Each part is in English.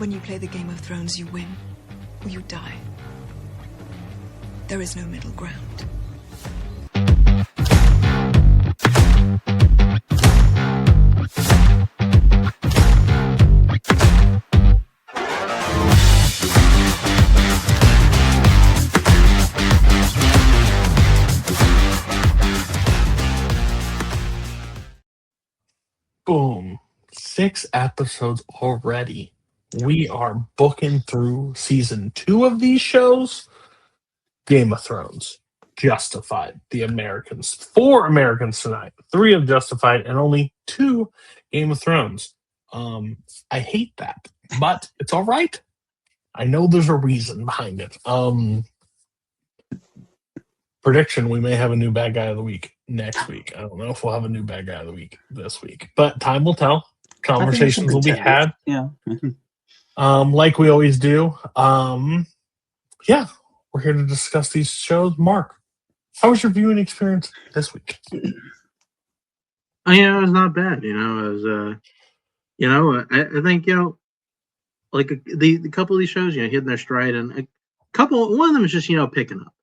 When you play the Game of Thrones, you win or you die. There is no middle ground. Boom. 6 episodes already. We are booking through season 2 of these shows. Game of Thrones, Justified, The Americans. 4 Americans tonight. 3 of Justified and only 2 Game of Thrones. I hate that, but it's all right. I know there's a reason behind it. Prediction, we may have a new bad guy of the week next week. I don't know if we'll have a new bad guy of the week this week, but time will tell. Conversations will be had. Yeah. Like we always do. Yeah, we're here to discuss these shows. Mark, how was your viewing experience this week? It was not bad. It was, I think, like the couple of these shows, hitting their stride, and one of them is just, picking up.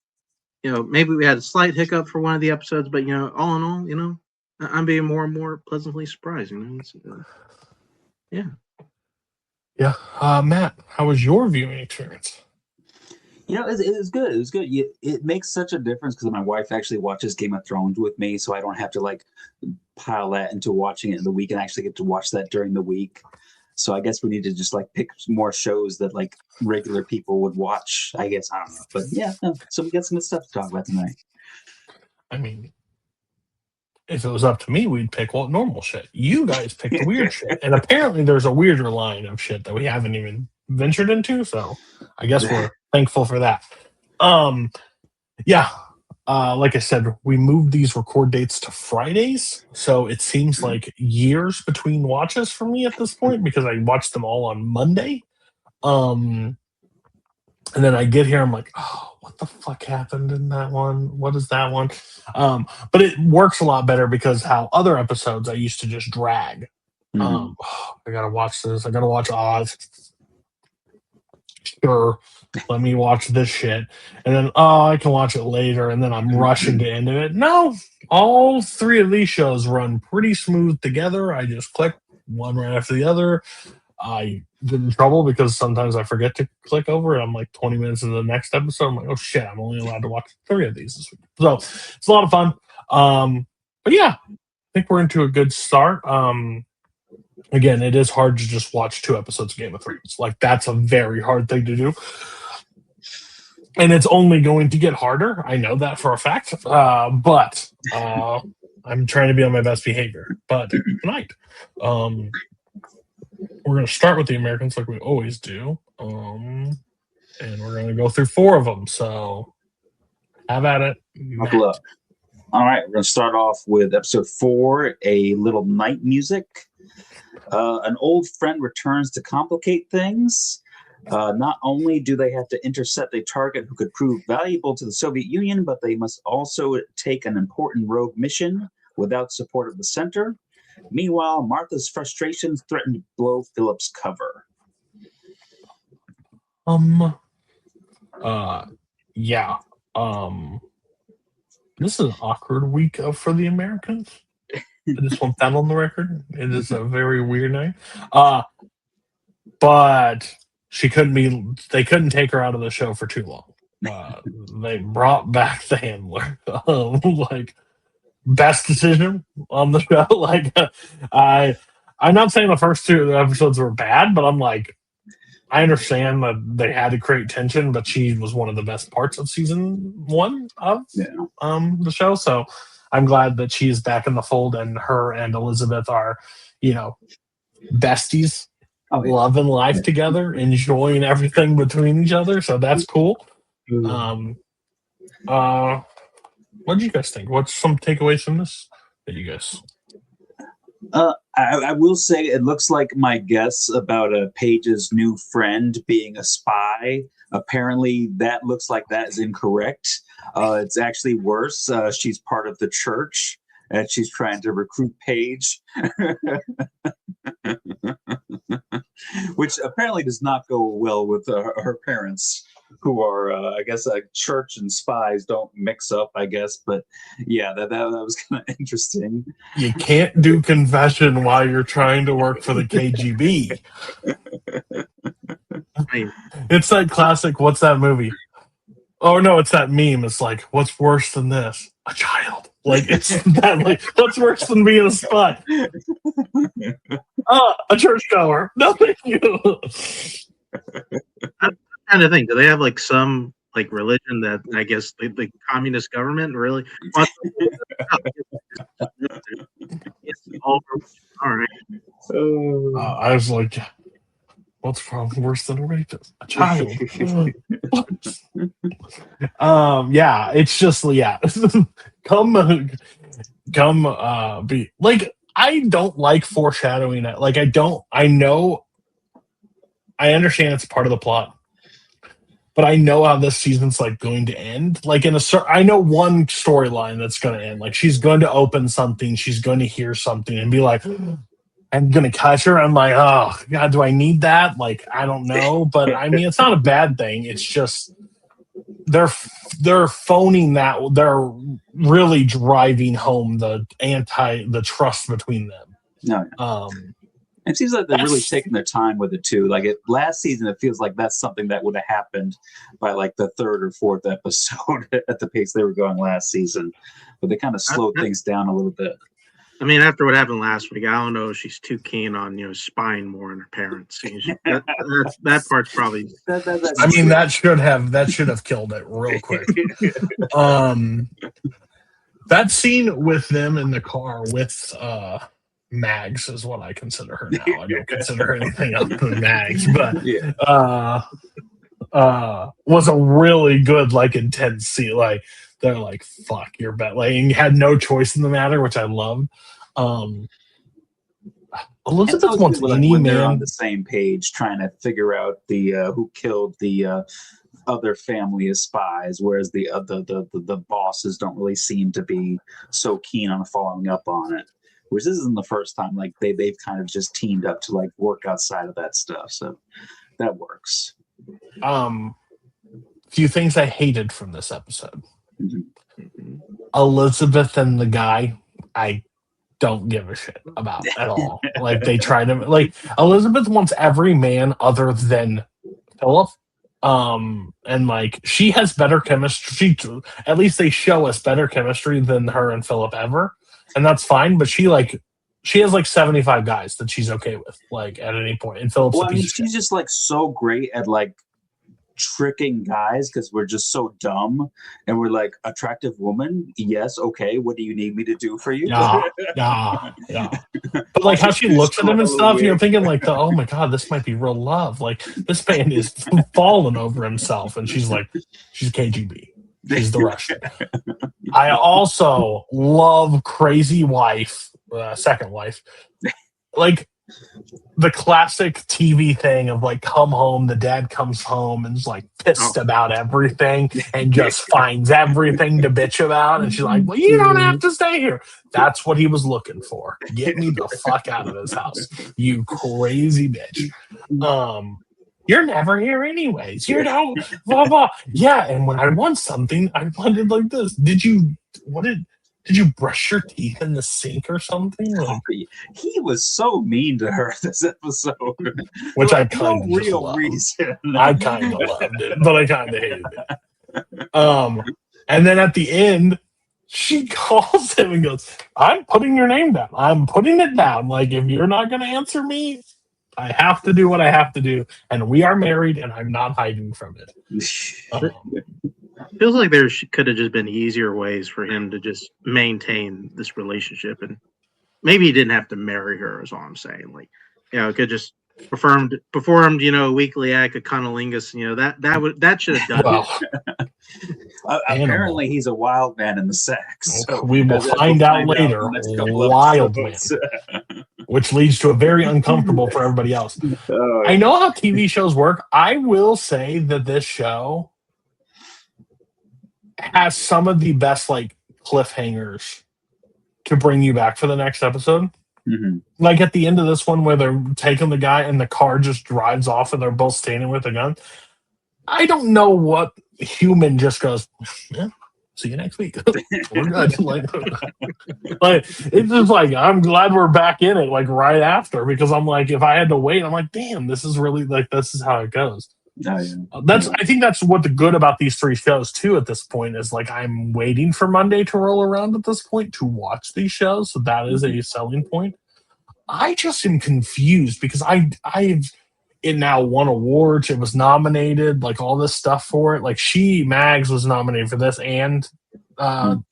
Maybe we had a slight hiccup for one of the episodes, but all in all, I'm being more and more pleasantly surprised. Yeah. Matt, how was your viewing experience? It was good. It was good. It makes such a difference because my wife actually watches Game of Thrones with me, so I don't have to pile that into watching it in the week and actually get to watch that during the week. So I guess we need to just pick more shows that regular people would watch. I guess, I don't know, but yeah. So we got some good stuff to talk about tonight. I mean, if it was up to me, we'd pick normal shit. You guys picked the weird shit, and apparently there's a weirder line of shit that we haven't even ventured into. So I guess we're thankful for that. Like I said, we moved these record dates to Fridays, so it seems like years between watches for me at this point because I watched them all on Monday. And then I get here, I'm like, oh, what the fuck happened in that one? What is that one? But it works a lot better because how other episodes I used to just drag. I gotta watch this. I gotta watch Oz. Sure, let me watch this shit. And then, I can watch it later. And then I'm rushing to end it. No, all 3 of these shows run pretty smooth together. I just click one right after the other. I get in trouble because sometimes I forget to click over. I'm 20 minutes into the next episode. I'm like, oh shit, I'm only allowed to watch 3 of these this week. So it's a lot of fun. But yeah, I think we're into a good start. Again, it is hard to just watch 2 episodes of Game of Thrones. That's a very hard thing to do. And it's only going to get harder. I know that for a fact. But I'm trying to be on my best behavior. But tonight, we're going to start with the Americans like we always do. And we're going to go through 4 of them. So have at it. Buckle up. All right, we're going to start off with episode 4, A Little Night Music. An old friend returns to complicate things. Not only do they have to intercept a target who could prove valuable to the Soviet Union, but they must also take an important rogue mission without support of the center. Meanwhile, Martha's frustrations threaten to blow Philip's cover. This is an awkward week for the Americans. I just want that on the record. It is a very weird night. But they couldn't take her out of the show for too long. They brought back the handler. Best decision on the show. I'm not saying the first 2 episodes were bad, but I'm I understand that they had to create tension, but she was one of the best parts of season 1 of the show. So I'm glad that she's back in the fold, and her and Elizabeth are, besties, loving life together, enjoying everything between each other. So that's cool. What did you guys think? What's some takeaways from this that you guys? I will say it looks like my guess about Paige's new friend being a spy. Apparently, that looks like that is incorrect. It's actually worse. She's part of the church, and she's trying to recruit Paige. which apparently does not go well with her parents, who are, I guess, church and spies don't mix up, I guess. But yeah, that was kind of interesting. You can't do confession while you're trying to work for the KGB. It's that classic, what's that movie? Oh no, it's that meme. It's like, what's worse than this? A child. Like, it's that, like, what's worse than being a spy? A churchgoer. No, thank you. I'm trying to think. Do they have like some like religion that I guess the communist government really wants all right. I was like, what's probably worse than a rapist? A child. Yeah, it's just, yeah. come be like, I don't like foreshadowing it. Like, I understand it's part of the plot, but I know how this season's like going to end. Like, I know one storyline that's going to end. Like, she's going to open something, she's going to hear something and be like, I'm going to catch her. I'm like, oh God, do I need that? Like, I don't know, but I mean, it's not a bad thing. It's just they're phoning that. They're really driving home the trust between them. No. It seems like they're really taking their time with it too. Like last season, it feels like that's something that would have happened by like the third or fourth episode at the pace they were going last season. But they kind of slowed things down a little bit. I mean, after what happened last week, I don't know if she's too keen on spying more on her parents. That part's probably. I mean, that should have killed it real quick. That scene with them in the car with Mags is what I consider her now. I don't consider her anything other than Mags, but was a really good, like, intense scene. Like, they're like, fuck, you're bet. Like, and you had no choice in the matter, which I loved. Elizabeth wants any when man they're on the same page trying to figure out the who killed the other family of spies, whereas the bosses don't really seem to be so keen on following up on it. Which this isn't the first time like they've kind of just teamed up to like work outside of that stuff, so that works. Few things I hated from this episode. Mm-hmm. Elizabeth and the guy, I don't give a shit about at all. Like, they try to, like, Elizabeth wants every man other than Philip. And like, she has better chemistry. At least they show us better chemistry than her and Philip ever, and that's fine. But she has like 75 guys that she's okay with, like, at any point. And Philip's she's just like so great at like tricking guys because we're just so dumb and we're like, attractive woman, yes, okay, what do you need me to do for you? Yeah. But like, how she looks at him and stuff, you're thinking like, oh my God, this might be real love. Like, this man is falling over himself, and she's like, she's KGB, she's the Russian. I also love Crazy Wife, second wife, like the classic TV thing of like, come home, the dad comes home and is like pissed about everything and just finds everything to bitch about, and she's like, well, you don't have to stay here. That's what he was looking for. Get me the fuck out of this house, you crazy bitch. You're never here anyways. You don't blah blah. Yeah, and when I want something, I want it like this. Did you brush your teeth in the sink or something? Like, he was so mean to her this episode, which I kind of real loved. reason. I kind of loved it, but I kind of hated it. And then at the end, she calls him and goes, "I'm putting your name down. I'm putting it down. Like, if you're not going to answer me, I have to do what I have to do, and we are married, and I'm not hiding from it." Feels like there could have just been easier ways for him to just maintain this relationship, and maybe he didn't have to marry her. Is all I'm saying. Like, could just performed, a weekly act of cunnilingus. That should have done it. Apparently, he's a wild man in the sex. So we will find out later. Wild man, which leads to a very uncomfortable for everybody else. I know how TV shows work. I will say that this show has some of the best like cliffhangers to bring you back for the next episode. Mhm. Like at the end of this one where they're taking the guy and the car just drives off and they're both standing with a gun. I don't know what human just goes, yeah, see you next week. We're good. Like it's just like I'm glad we're back in it like right after, because I'm like, if I had to wait, I'm like, damn, this is really like this is how it goes. Oh, yeah. I think that's what the good about these three shows too at this point is like I'm waiting for Monday to roll around at this point to watch these shows. So that is a selling point. I just am confused because it now won awards. It was nominated, like all this stuff for it. Like Mags was nominated for this and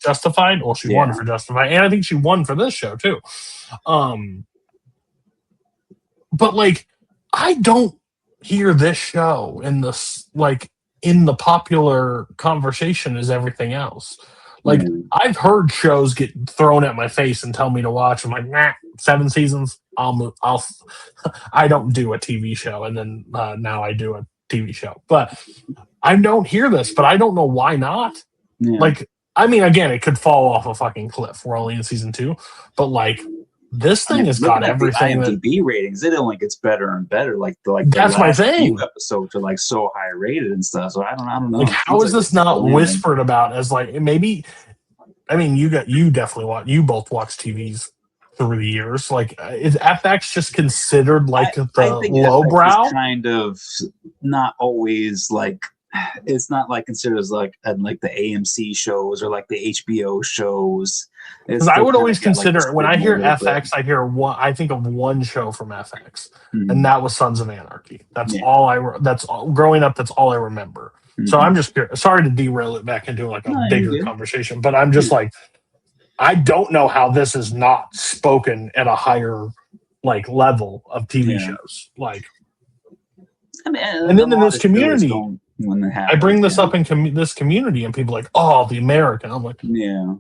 Justified. Well, she won for Justified, and I think she won for this show too. But like, I don't hear this show in this like in the popular conversation as everything else. Like I've heard shows get thrown at my face and tell me to watch. I'm like, nah, 7 seasons. I don't do a TV show, and then now I do a TV show. But I don't hear this, but I don't know why not. Yeah. Like, I mean, again, it could fall off a fucking cliff. We're only in season 2, but like this thing has got everything. The IMDb ratings, it only gets better and better. Like that's my thing. Episodes are like so high rated and stuff. So I don't know. Like, how is this not whispered about as like maybe? I mean, you definitely you both watch TVs through the years. Like, is FX just considered like the lowbrow? Kind of not always like. It's not like considered as like the AMC shows or like the HBO shows. Because I would always consider when I hear FX, I think of one show from FX, and that was Sons of Anarchy. That's all. Growing up, that's all I remember. So I'm just sorry to derail it back into like a bigger conversation, but I'm just like, I don't know how this is not spoken at a higher like level of TV shows. Like, I mean, and then in this community. When they happen, I bring this up in this community, and people are like, "Oh, the American." I'm like, yeah.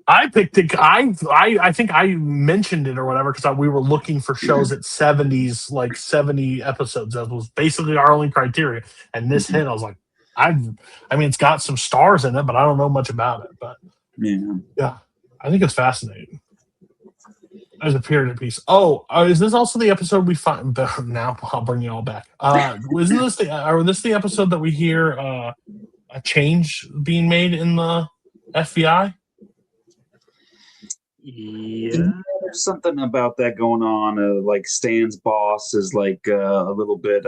I picked it. I think I mentioned it or whatever because we were looking for shows at 70s, like 70 episodes. That was basically our only criteria. And this hit, I was like, I mean, it's got some stars in it, but I don't know much about it. But yeah, I think it's fascinating. As a period piece. Oh, is this also the episode we find? Now I'll bring you all back. Isn't this the episode that we hear a change being made in the FBI? Yeah, there's something about that going on. Like Stan's boss is like a little bit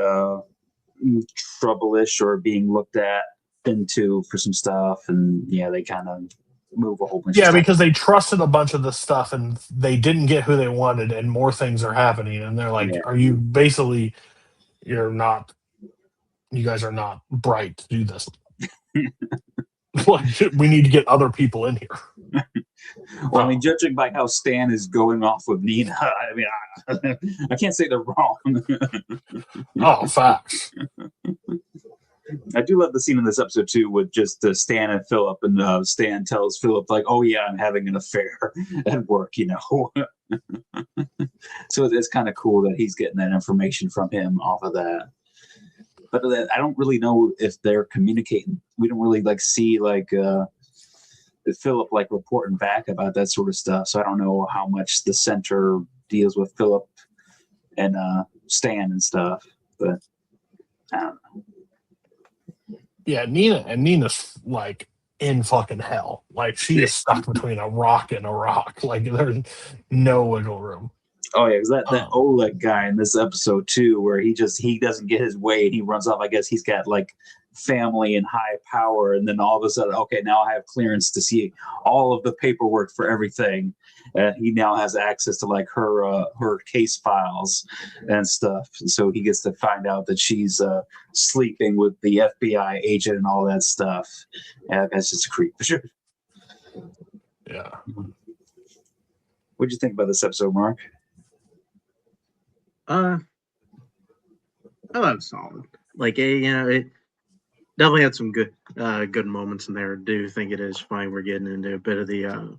trouble-ish or being looked at into for some stuff, and they kind of move a whole bunch of stuff. Because they trusted a bunch of this stuff and they didn't get who they wanted, and more things are happening, and they're like, are you basically you guys are not bright to do this. We need to get other people in here. Well, I mean, judging by how Stan is going off with Nina, I mean, I can't say they're wrong. Oh, facts. I do love the scene in this episode too, with just Stan and Philip, and Stan tells Philip like, "Oh yeah, I'm having an affair at work," So it's kind of cool that he's getting that information from him off of that. But I don't really know if they're communicating. We don't really see Philip reporting back about that sort of stuff. So I don't know how much the center deals with Philip and Stan and stuff. But I don't know. Yeah, Nina's like in fucking hell. Like she is stuck between a rock and a rock. Like there's no wiggle room. Oh yeah, because that Oleg guy in this episode too, where he doesn't get his way and he runs off. I guess he's got family and high power, and then all of a sudden, okay, now I have clearance to see all of the paperwork for everything. He now has access to her case files and stuff, and so he gets to find out that she's sleeping with the FBI agent and all that stuff. That's just a creep for sure. Yeah. What'd you think about this episode, Mark? I thought it was solid. It definitely had some good moments in there. I do think it is fine. We're getting into a bit of the,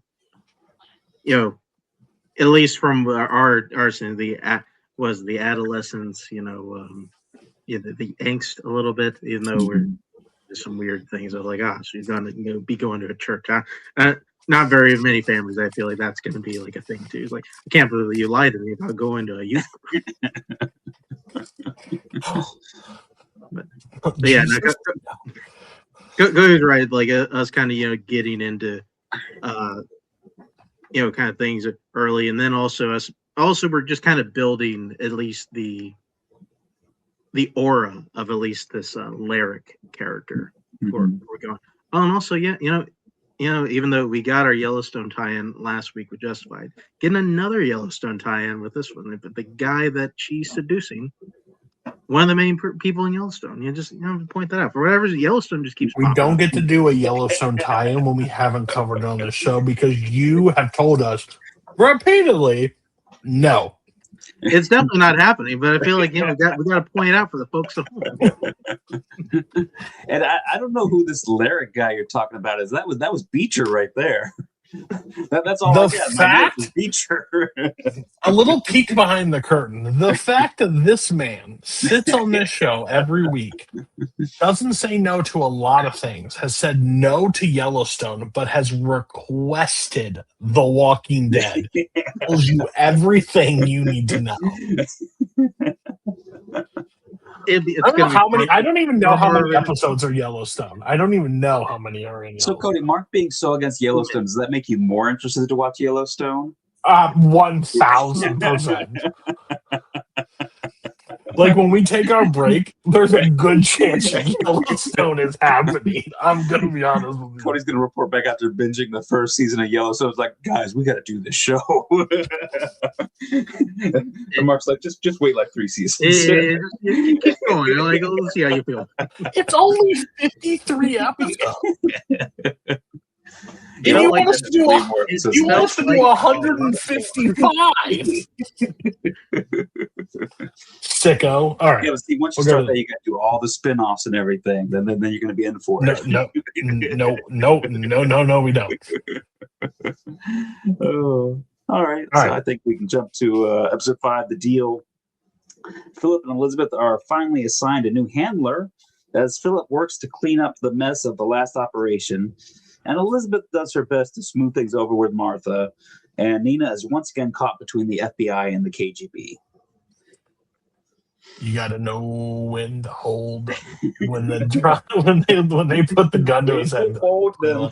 at least from our scene, the adolescence, the angst a little bit, even though there's some weird things. I was like, she's going to be going to a church. not very many families. I feel like that's going to be like a thing too. It's like, I can't believe you lied to me about going to a youth but yeah, no, Go's right. Like us kind of getting into kind of things early, and then also we're just kind of building at least the aura of at least this Lyric character. We're going. Oh, and also, even though we got our Yellowstone tie-in last week with Justified, getting another Yellowstone tie-in with this one. But the guy that she's seducing, one of the main people in Yellowstone. Just point that out. For whatever reason, Yellowstone just keeps. We don't get to do a Yellowstone tie-in when we haven't covered it on the show because you have told us repeatedly, no. It's definitely not happening, but I feel like we got to point it out for the folks at home. And I don't know who this Lyric guy you're talking about is. That was Beecher right there. That's all. The fact, Beecher. a little peek behind the curtain. The fact that this man sits on this show every week, doesn't say no to a lot of things, has said no to Yellowstone, but has requested The Walking Dead, tells you everything you need to know. I don't even know how many episodes are Yellowstone. I don't even know how many are in Yellowstone. So, Cody, Mark being so against Yellowstone, does that make you more interested to watch Yellowstone? 1000%. Like when we take our break, there's a good chance Yellowstone is happening. I'm going to be honest with you. Cody's going to report back after binging the first season of Yellowstone. It's like, guys, we got to do this show. And Mark's like, just wait like 3 seasons. You keep going. You're like, let's see how you feel. It's only 53 episodes. You want us to do 155. Sicko. All right. Yeah, but see, once you start that, you got to do all the spin-offs and everything. Then you're going to be in for it. No, we don't. Oh, all right. So I think we can jump to episode 5, The Deal. Philip and Elizabeth are finally assigned a new handler as Philip works to clean up the mess of the last operation. And Elizabeth does her best to smooth things over with Martha. And Nina is once again caught between the FBI and the KGB. You got to know when to hold when they put the gun to his head. Hold them.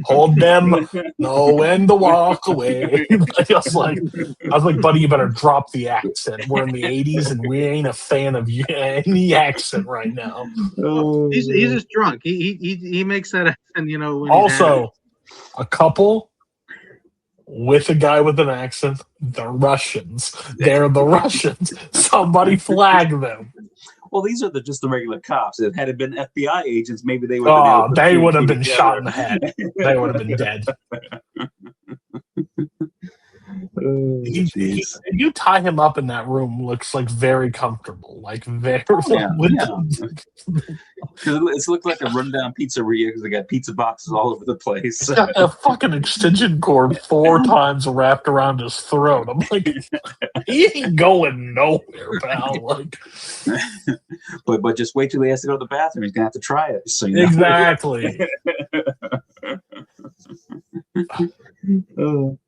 Hold them. Know when to walk away. I was like, buddy, you better drop the accent. We're in the 80s and we ain't a fan of any accent right now. He's just drunk. He makes that accent, when also, a couple with a guy with an accent, the Russians. They're the Russians. Somebody flag them. Well, these are just the regular cops. If had it been FBI agents, maybe they would have been shot in the head. They would have been dead. You tie him up in that room looks like very comfortable, like very. It looked like a rundown pizzeria because they got pizza boxes all over the place. A fucking extension cord 4 times wrapped around his throat. I'm like, he ain't going nowhere, pal. Like, but just wait till he has to go to the bathroom. He's gonna have to try it. So exactly.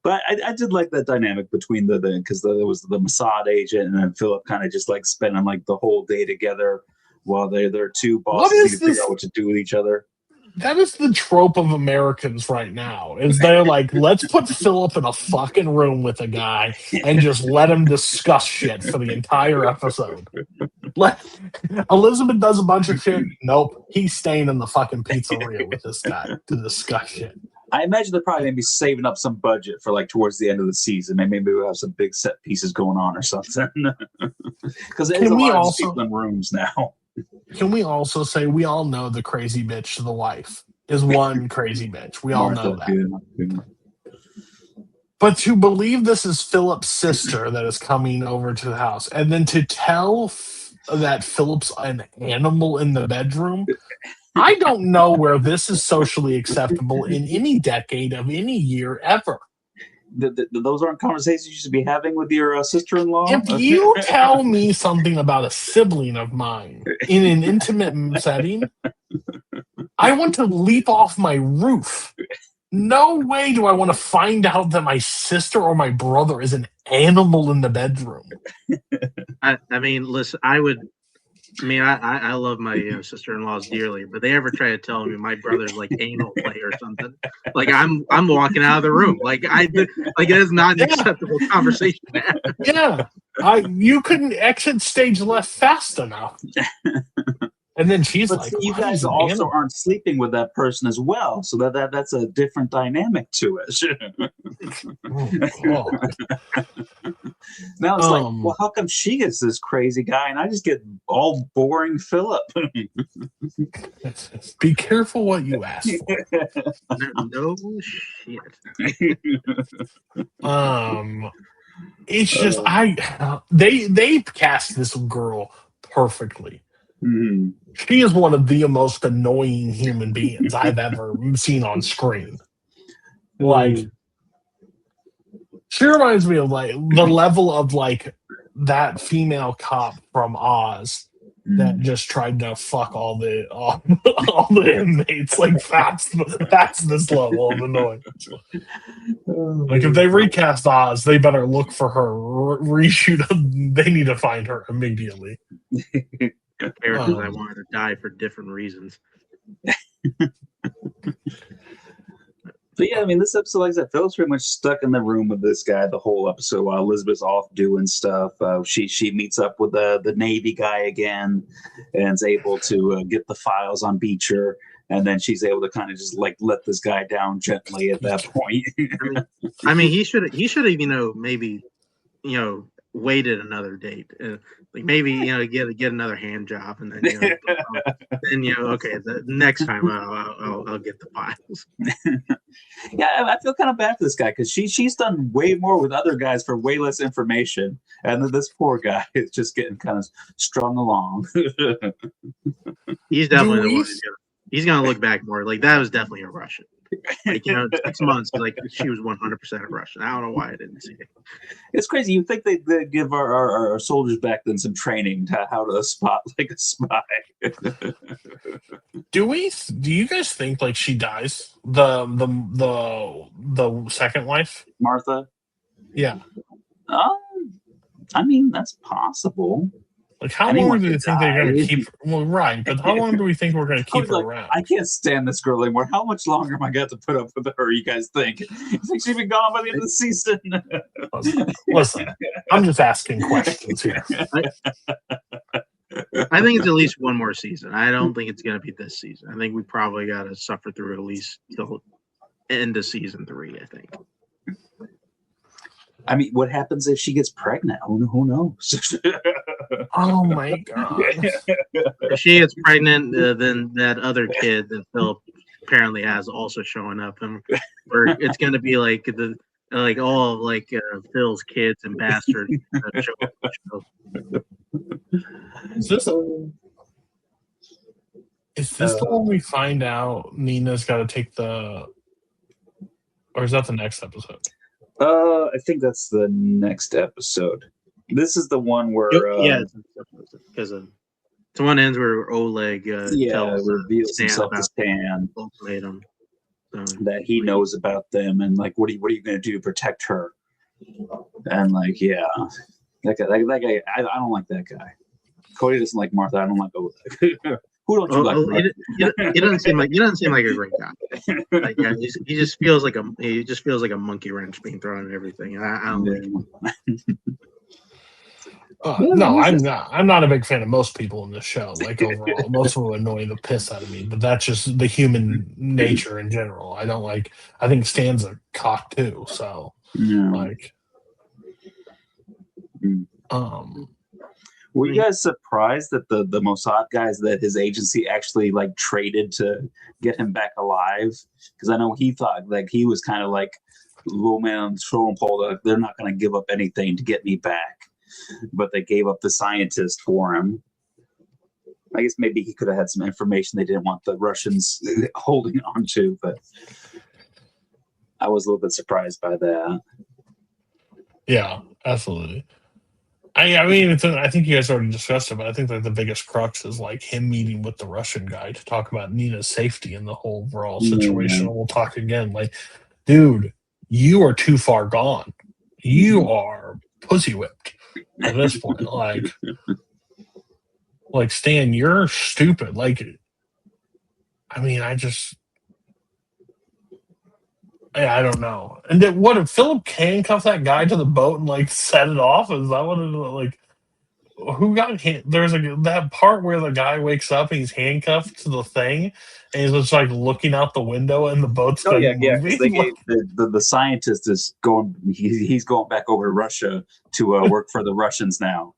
But I did like that dynamic between because there was the Mossad agent and then Philip kind of just like spending like the whole day together while they're two bosses to figure out what to do with each other. That is the trope of Americans right now. Is they're like, let's put Philip in a fucking room with a guy and just let him discuss shit for the entire episode. Elizabeth does a bunch of shit. Nope, he's staying in the fucking pizzeria with this guy to discuss shit. I imagine they're probably going to be saving up some budget for like towards the end of the season. Maybe we'll have some big set pieces going on or something. Because there's a lot of people in rooms now. Can we also say we all know the crazy bitch, the wife, is one crazy bitch. We all know that. Yeah. But to believe this is Philip's sister that is coming over to the house, and then to tell that Philip's an animal in the bedroom, I don't know where this is socially acceptable in any decade of any year ever. Those aren't conversations you should be having with your sister-in-law? If you tell me something about a sibling of mine in an intimate setting, I want to leap off my roof no way do I want to find out that my sister or my brother is an animal in the bedroom. I mean, listen, I love my sister-in-laws dearly, but they ever try to tell me my brother's like anal play or something, like I'm walking out of the room. Like it is not an acceptable conversation to have. Yeah, you couldn't exit stage left fast enough. And then she's But like, see, you "Why is guys an also animal?" aren't sleeping with that person as well, so that's a different dynamic to it. Oh, God. Now it's like, well, how come she gets this crazy guy and I just get all boring Philip? Be careful what you ask for. No shit. It's just they cast this girl perfectly. Mm-hmm. She is one of the most annoying human beings I've ever seen on screen. Like, she reminds me of like the level of like that female cop from Oz that just tried to fuck all the inmates. Like that's this level of annoying. Like if they recast Oz, they better look for her. Reshoot. They need to find her immediately. Characters I wanted to die for different reasons. But yeah, I mean, this episode, like I said, Phil's pretty much stuck in the room with this guy the whole episode while Elizabeth's off doing stuff. She meets up with the Navy guy again and is able to get the files on Beecher. And then she's able to kind of just like let this guy down gently at that point. I mean, he should have, maybe, waited another date. Like maybe, get another hand job, and then, okay, the next time I'll get the files. Yeah, I feel kind of bad for this guy because she's done way more with other guys for way less information, and then this poor guy is just getting kind of strung along. He's definitely the one. He's gonna look back more like that was definitely a Russian. Like 6 months, like she was 100% a Russian. I don't know why I didn't see it. It's crazy. You think they'd give our soldiers back then some training to how to spot like a spy? Do you guys think like she dies? The second wife? Martha? Yeah. I mean, that's possible. Like, how long do you think they're going to keep? Well, right, but how long do we think we're going to keep her around? I can't stand this girl anymore. How much longer am I going to put up with her? You guys think? You think she'd be gone by the end of the season? Listen, I'm just asking questions here. I think it's at least one more season. I don't think it's going to be this season. I think we probably got to suffer through at least till end of season 3. I think. I mean, what happens if she gets pregnant? Who knows? Oh my God! If she gets pregnant, then that other kid that Philip apparently has also showing up, and it's going to be like all of Phil's kids and bastards. Is this the one we find out Nina's got to take the, or is that the next episode? I think that's the next episode. This is the one where because the one ends where Oleg reveals himself to Stan ultimatum, that he knows about them and like what are you going to do to protect her? And like that guy I don't like that guy. Cody doesn't like Martha. I don't like Oleg. Who don't you like? He doesn't seem like a great guy. Like, he just feels like a monkey wrench being thrown at everything. I don't like him. No, I'm not a big fan of most people in this show. Like overall, most of them annoy the piss out of me. But that's just the human nature in general. I don't like. I think Stan's a cock too. So Were you guys surprised that the Mossad guys that his agency actually like traded to get him back alive? Because I know he thought like he was kind of like low man on the totem pole. Like, they're not going to give up anything to get me back, but they gave up the scientist for him. I guess maybe he could have had some information they didn't want the Russians holding on to, but I was a little bit surprised by that. Yeah, absolutely. I mean, I think you guys already discussed it, but I think that the biggest crux is like him meeting with the Russian guy to talk about Nina's safety in the whole overall situation. Yeah. And we'll talk again. Like, dude, you are too far gone. You are pussy whipped at this point. Like Stan, you're stupid. Like, I mean, I don't know. And then what if Philip handcuffed that guy to the boat and like set it off? Is that what it like? Who got there's that part where the guy wakes up and he's handcuffed to the thing and he's just like looking out the window and the boat's Oh been yeah, moving. because they gave the scientist is going. He's going back over to Russia to work for the Russians now.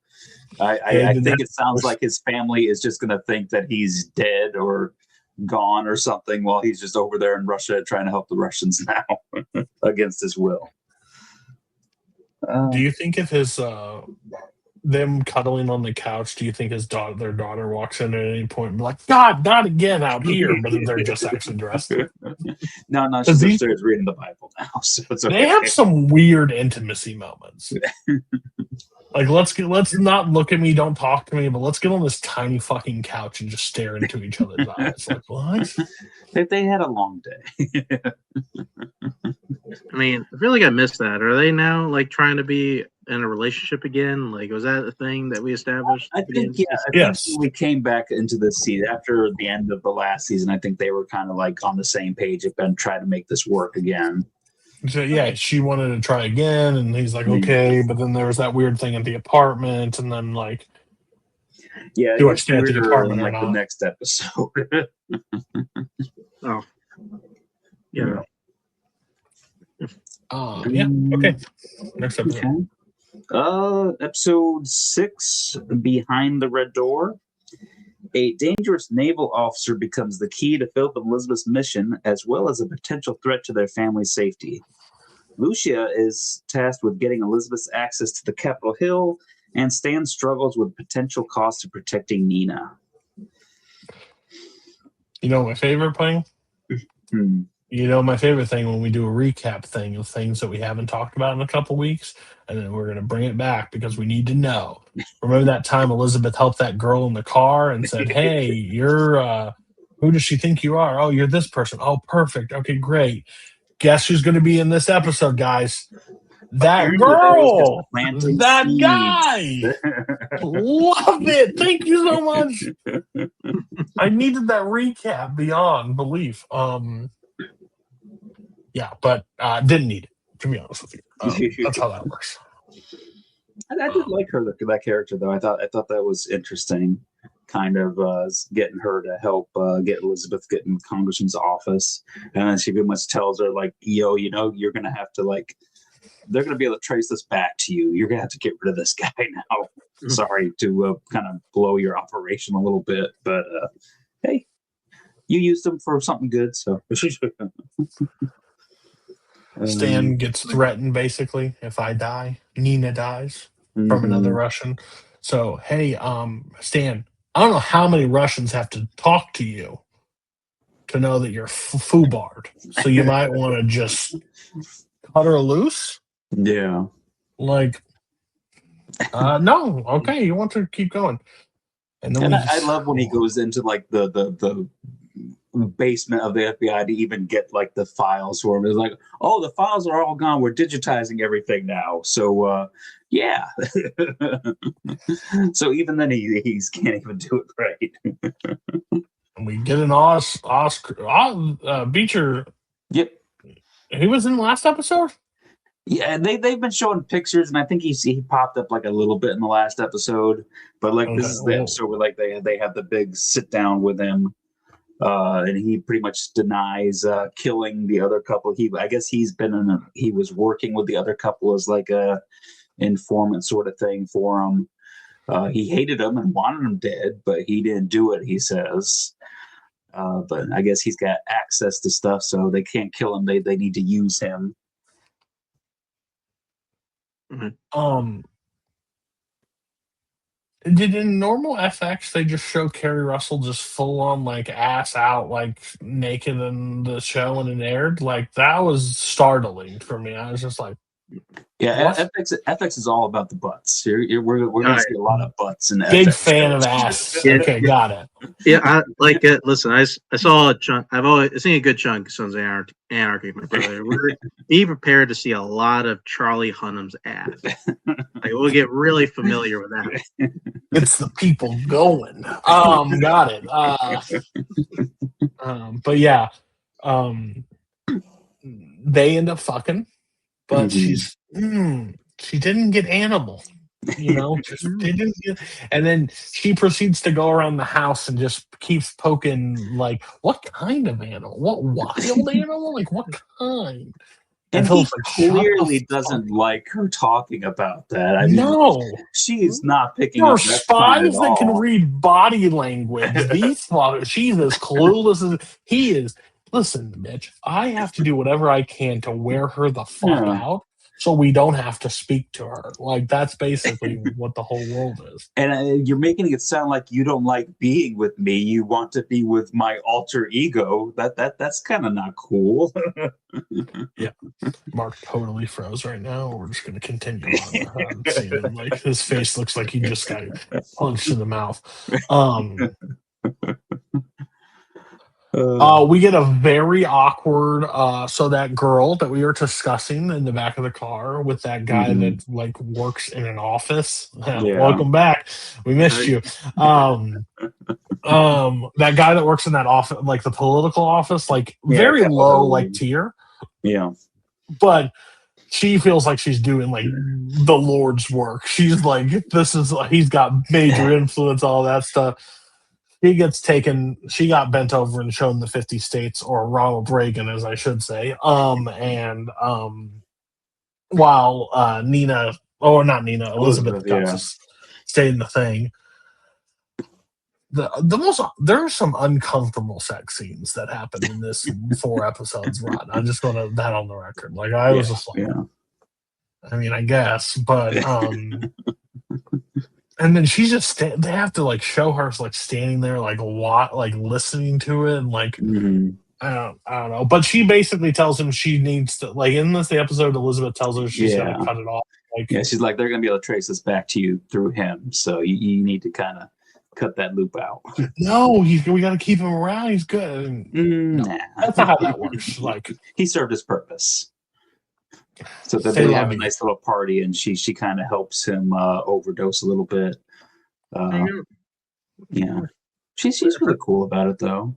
I think it sounds like his family is just going to think that he's dead or gone or something while he's just over there in Russia trying to help the Russians now against his will. Do you think if his them cuddling on the couch, do you think their daughter walks in at any point and be like, God, not again out here, but they're just actually dressed? No, she's upstairs reading the Bible now, so it's okay. They have some weird intimacy moments. Like let's not look at me, don't talk to me, but let's get on this tiny fucking couch and just stare into each other's eyes. Like what? They had a long day. I mean, I feel like I missed that. Are they now like trying to be in a relationship again? Like, was that a thing that we established? I think Yes. we came back into this season after the end of the last season. I think they were kind of like on the same page and trying to make this work again. So yeah, she wanted to try again, and he's like, okay, but then there was that weird thing at the apartment, and then like, do I stay at the apartment or not? The next episode. Oh, yeah. Yeah. Okay. Next episode. Episode 6, Behind the Red Door. A dangerous naval officer becomes the key to Philip and Elizabeth's mission, as well as a potential threat to their family's safety. Lucia is tasked with getting Elizabeth's access to the Capitol Hill, and Stan struggles with potential cost of protecting Nina. You know my favorite thing? You know my favorite thing when we do a recap thing of things that we haven't talked about in a couple weeks, and then we're going to bring it back because we need to know. Remember that time Elizabeth helped that girl in the car and said, hey, you're, who does she think you are? Oh, you're this person. Oh, perfect. Okay, great. Guess who's going to be in this episode, guys? That girl! That guy! Love it! Thank you so much! I needed that recap beyond belief. Yeah, but didn't need it, to be honest with you. That's how that works. I did like her, that character, though. I thought that was interesting, kind of getting her to help get Elizabeth get in Congressman's office. And then she pretty much tells her, like, yo, you know, you're going to have to, like, they're going to be able to trace this back to you. You're going to have to get rid of this guy now. Sorry to kind of blow your operation a little bit, but hey, you used him for something good, so... Stan gets threatened, basically, if I die. Nina dies from another Russian. So, hey, Stan, I don't know how many Russians have to talk to you to know that you're foobarred. So you might want to just cut her loose? Yeah. Like, no. Okay, you want to keep going. And then I love when he goes into, like, the basement of the FBI to even get like the files for him. It's like, oh, the files are all gone. We're digitizing everything now. So yeah. So even then he can't even do it right. And we get an Oscar Beecher. Yep. He was in the last episode? Yeah, they've been showing pictures, and I think he popped up like a little bit in the last episode. But like this is the episode where like they have the big sit down with him. And he pretty much denies killing the other couple. I guess he was working with the other couple as like a informant sort of thing for him. He hated them and wanted them dead, but he didn't do it, he says. But I guess he's got access to stuff, so they can't kill him. They need to use him. Did in normal FX they just show Kerry Russell just full on like ass out, like naked in the show when it aired? Like that was startling for me. I was just like, Yeah, What? FX is all about the butts. We're going to see a lot of butts in the Big FX fan shows. of ass. Yeah. Okay, got it. Yeah, I like it. Listen, I saw a chunk. I've seen a good chunk of Sons of Anarchy, my brother. Be prepared to see a lot of Charlie Hunnam's ass. Like, we'll get really familiar with that. It's the people going. Got it. But yeah, they end up fucking, but she didn't get animal. Just didn't get, and then she proceeds to go around the house and just keeps poking, like, what kind of animal? What wild animal? Like, what kind? And he Philip's like, "Shut the clearly fuck doesn't like her talking about that. I mean, No. she's not picking There are up that sign at spies that can all. read body language. She's as clueless as he is. Listen, Mitch, I have to do whatever I can to wear her the fuck out so we don't have to speak to her. Like, that's basically what the whole world is. And you're making it sound like you don't like being with me. You want to be with my alter ego. That's kind of not cool. Yeah. Mark totally froze right now. We're just going to continue on. Seeing, like, his face looks like he just got punched in the mouth. We get a very awkward. So that girl that we were discussing in the back of the car with that guy that like works in an office. Welcome back. We missed you. That guy that works in that office, like the political office, like very low, like tier. Yeah. But she feels like she's doing like the Lord's work. She's like, he's got major influence, all that stuff. She got bent over and shown the 50 states, or Ronald Reagan, as I should say. While Elizabeth got to stay in the thing. There are some uncomfortable sex scenes that happen in this 4 episodes run. I just want that on the record. Like, I was just like, I mean, I guess, but and then she's just they have to like show her like standing there like listening to it and like I don't know. But she basically tells him she needs to, like, in the episode, Elizabeth tells her she's gonna cut it off. Like, she's like, they're gonna be able to trace this back to you through him, so you need to kind of cut that loop out. No, we got to keep him around. He's good. Nah. That's not how that works. Like, he served his purpose. So that they have a nice little party, and she kind of helps him overdose a little bit. Yeah, she's really cool about it, though.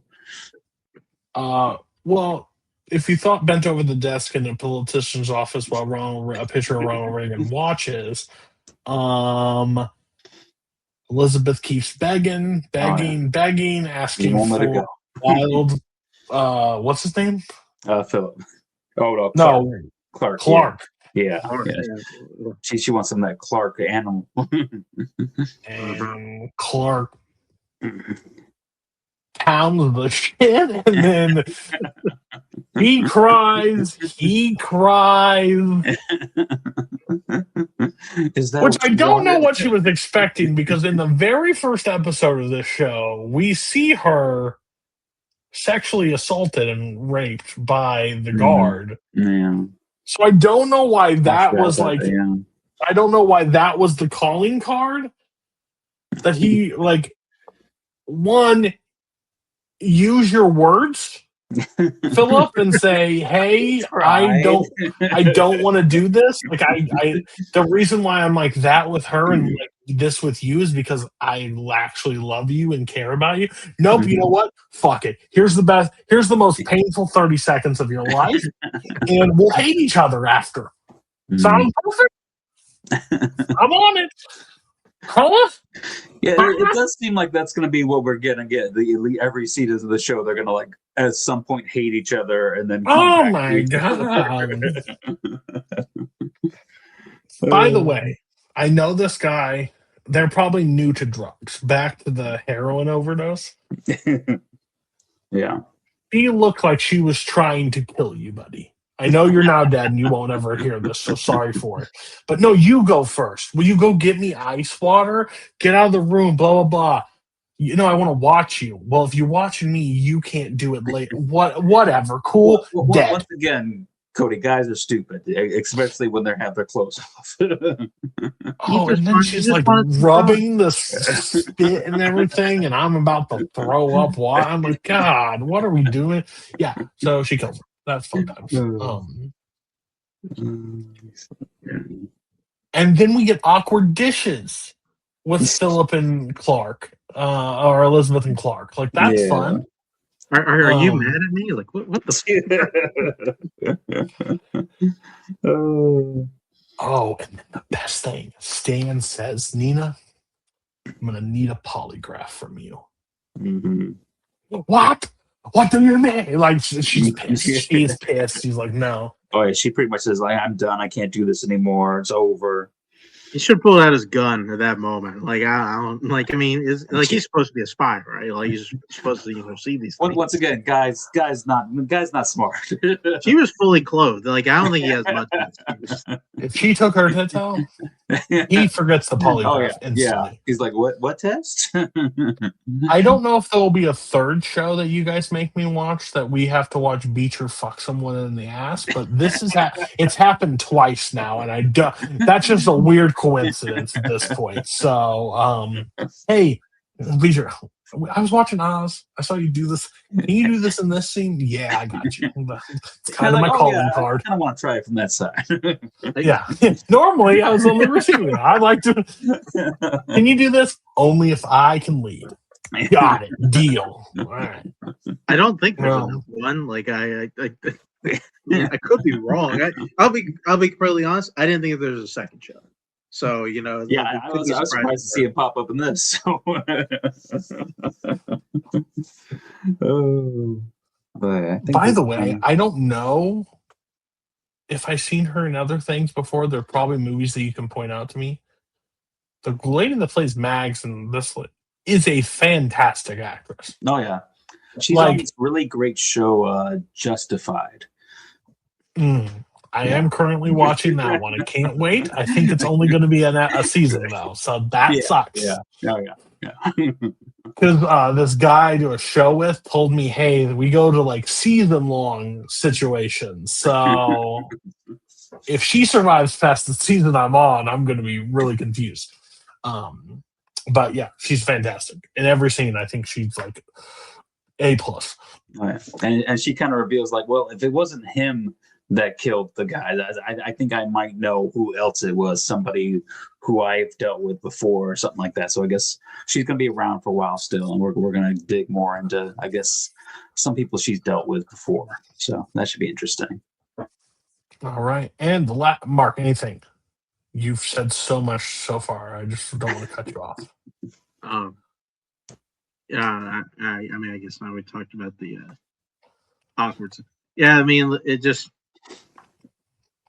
Well, if you thought bent over the desk in a politician's office while a picture of Ronald Reagan watches, Elizabeth keeps begging, asking for wild. What's his name? Philip. Oh no, Clark. Yeah. She wants some of that Clark animal. And Clark pounds the shit, and then he cries. Which I don't know what she was expecting, because in the very first episode of this show, we see her sexually assaulted and raped by the guard. Yeah. So I don't know why that was like. I don't know why that was the calling card. That he like, one, use your words, Philip, and say, "Hey, I don't want to do this." Like, the reason why I'm like that with her and like this with you is because I actually love you and care about you. Nope, you know what? Fuck it. Here's the most painful 30 seconds of your life, and we'll hate each other after. Sound perfect? I'm on it. Huh? Yeah, it does seem like that's going to be what we're going to get. Every season of the show, they're going to like at some point hate each other and then. Oh my god! By the way, I know this guy. They're probably new to drugs. Back to the heroin overdose. Yeah. She looked like she was trying to kill you, buddy. I know you're now dead and you won't ever hear this, so sorry for it. But no, you go first. Will you go get me ice water? Get out of the room, blah, blah, blah. I want to watch you. Well, if you're watching me, you can't do it later. Whatever. Cool. Well, dead. Once again, Cody, guys are stupid, especially when they have their clothes off. Oh, and then she's like rubbing the spit and everything, and I'm about to throw up. Why? I'm like, God, what are we doing? Yeah, so she kills him. That's fun times. And then we get awkward dishes with Philip and Clark, or Elizabeth and Clark. Like, that's fun. Are you mad at me? Like, what the? Oh, and then the best thing, Stan says, Nina, I'm gonna need a polygraph from you. Mm-hmm. What? What do you mean? Like, she's pissed. She's pissed. She's like, no. Oh yeah, she pretty much says like, I'm done. I can't do this anymore. It's over. He should pull out his gun at that moment. Like I don't like. I mean, like he's supposed to be a spy, right? Like he's supposed to see these things. Once again, guys not smart. She was fully clothed. Like I don't think he has much. If she took her tits out, he forgets the polygraph instantly. Yeah. He's like, what test? I don't know if there will be a third show that you guys make me watch that we have to watch Beecher fuck someone in the ass, but this is it's happened twice now, and that's just a weird coincidence at this point. So, hey, Beecher, I was watching Oz. I saw you do this. Can you do this in this scene? Yeah, I got you. It's kind of my calling card. I want to try it from that side. Yeah. Normally, I was on the receiving. I'd like to. Can you do this? Only if I can lead. Got it. Deal. All right. I don't think there's enough one. Like I could be wrong. I'll be completely honest. I didn't think there's a second show. So I was surprised to see it pop up in this. So. By the way, I don't know if I've seen her in other things before. There are probably movies that you can point out to me. The lady that plays Mags in this is a fantastic actress. Oh yeah, she's on this really great show, Justified. I am currently watching that one. I can't wait. I think it's only going to be a season though, so that sucks. Yeah. Because this guy I do a show with told me, hey, we go to like season-long situations. So if she survives past the season I'm on, I'm going to be really confused. But yeah, she's fantastic. In every scene, I think she's like A+. Right. And she kind of reveals like, well, if it wasn't him that killed the guy, I think I might know who else it was, somebody who I've dealt with before or something like that. So I guess she's going to be around for a while still, and we're going to dig more into, I guess, some people she's dealt with before. So that should be interesting. All right. And Mark, anything? You've said so much so far. I just don't want to cut you off. Yeah, I mean, I guess now we talked about the awkward. Yeah, I mean, it just.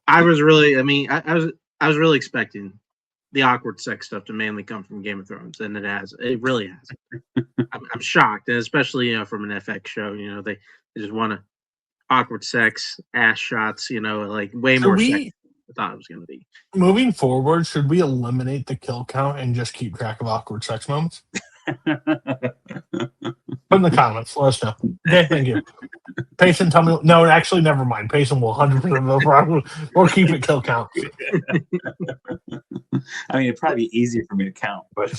I was really really expecting the awkward sex stuff to mainly come from Game of Thrones, and it really has. I'm shocked, and especially from an FX show, they just want to awkward sex, ass shots, like way more sex than I thought it was going to be. Moving forward, should we eliminate the kill count and just keep track of awkward sex moments? Put in the comments. Let us know. Okay, thank you. Payson, tell me. No, actually, never mind. Payson will 100% no problem. We'll keep it kill count. I mean, it'd probably be easier for me to count, but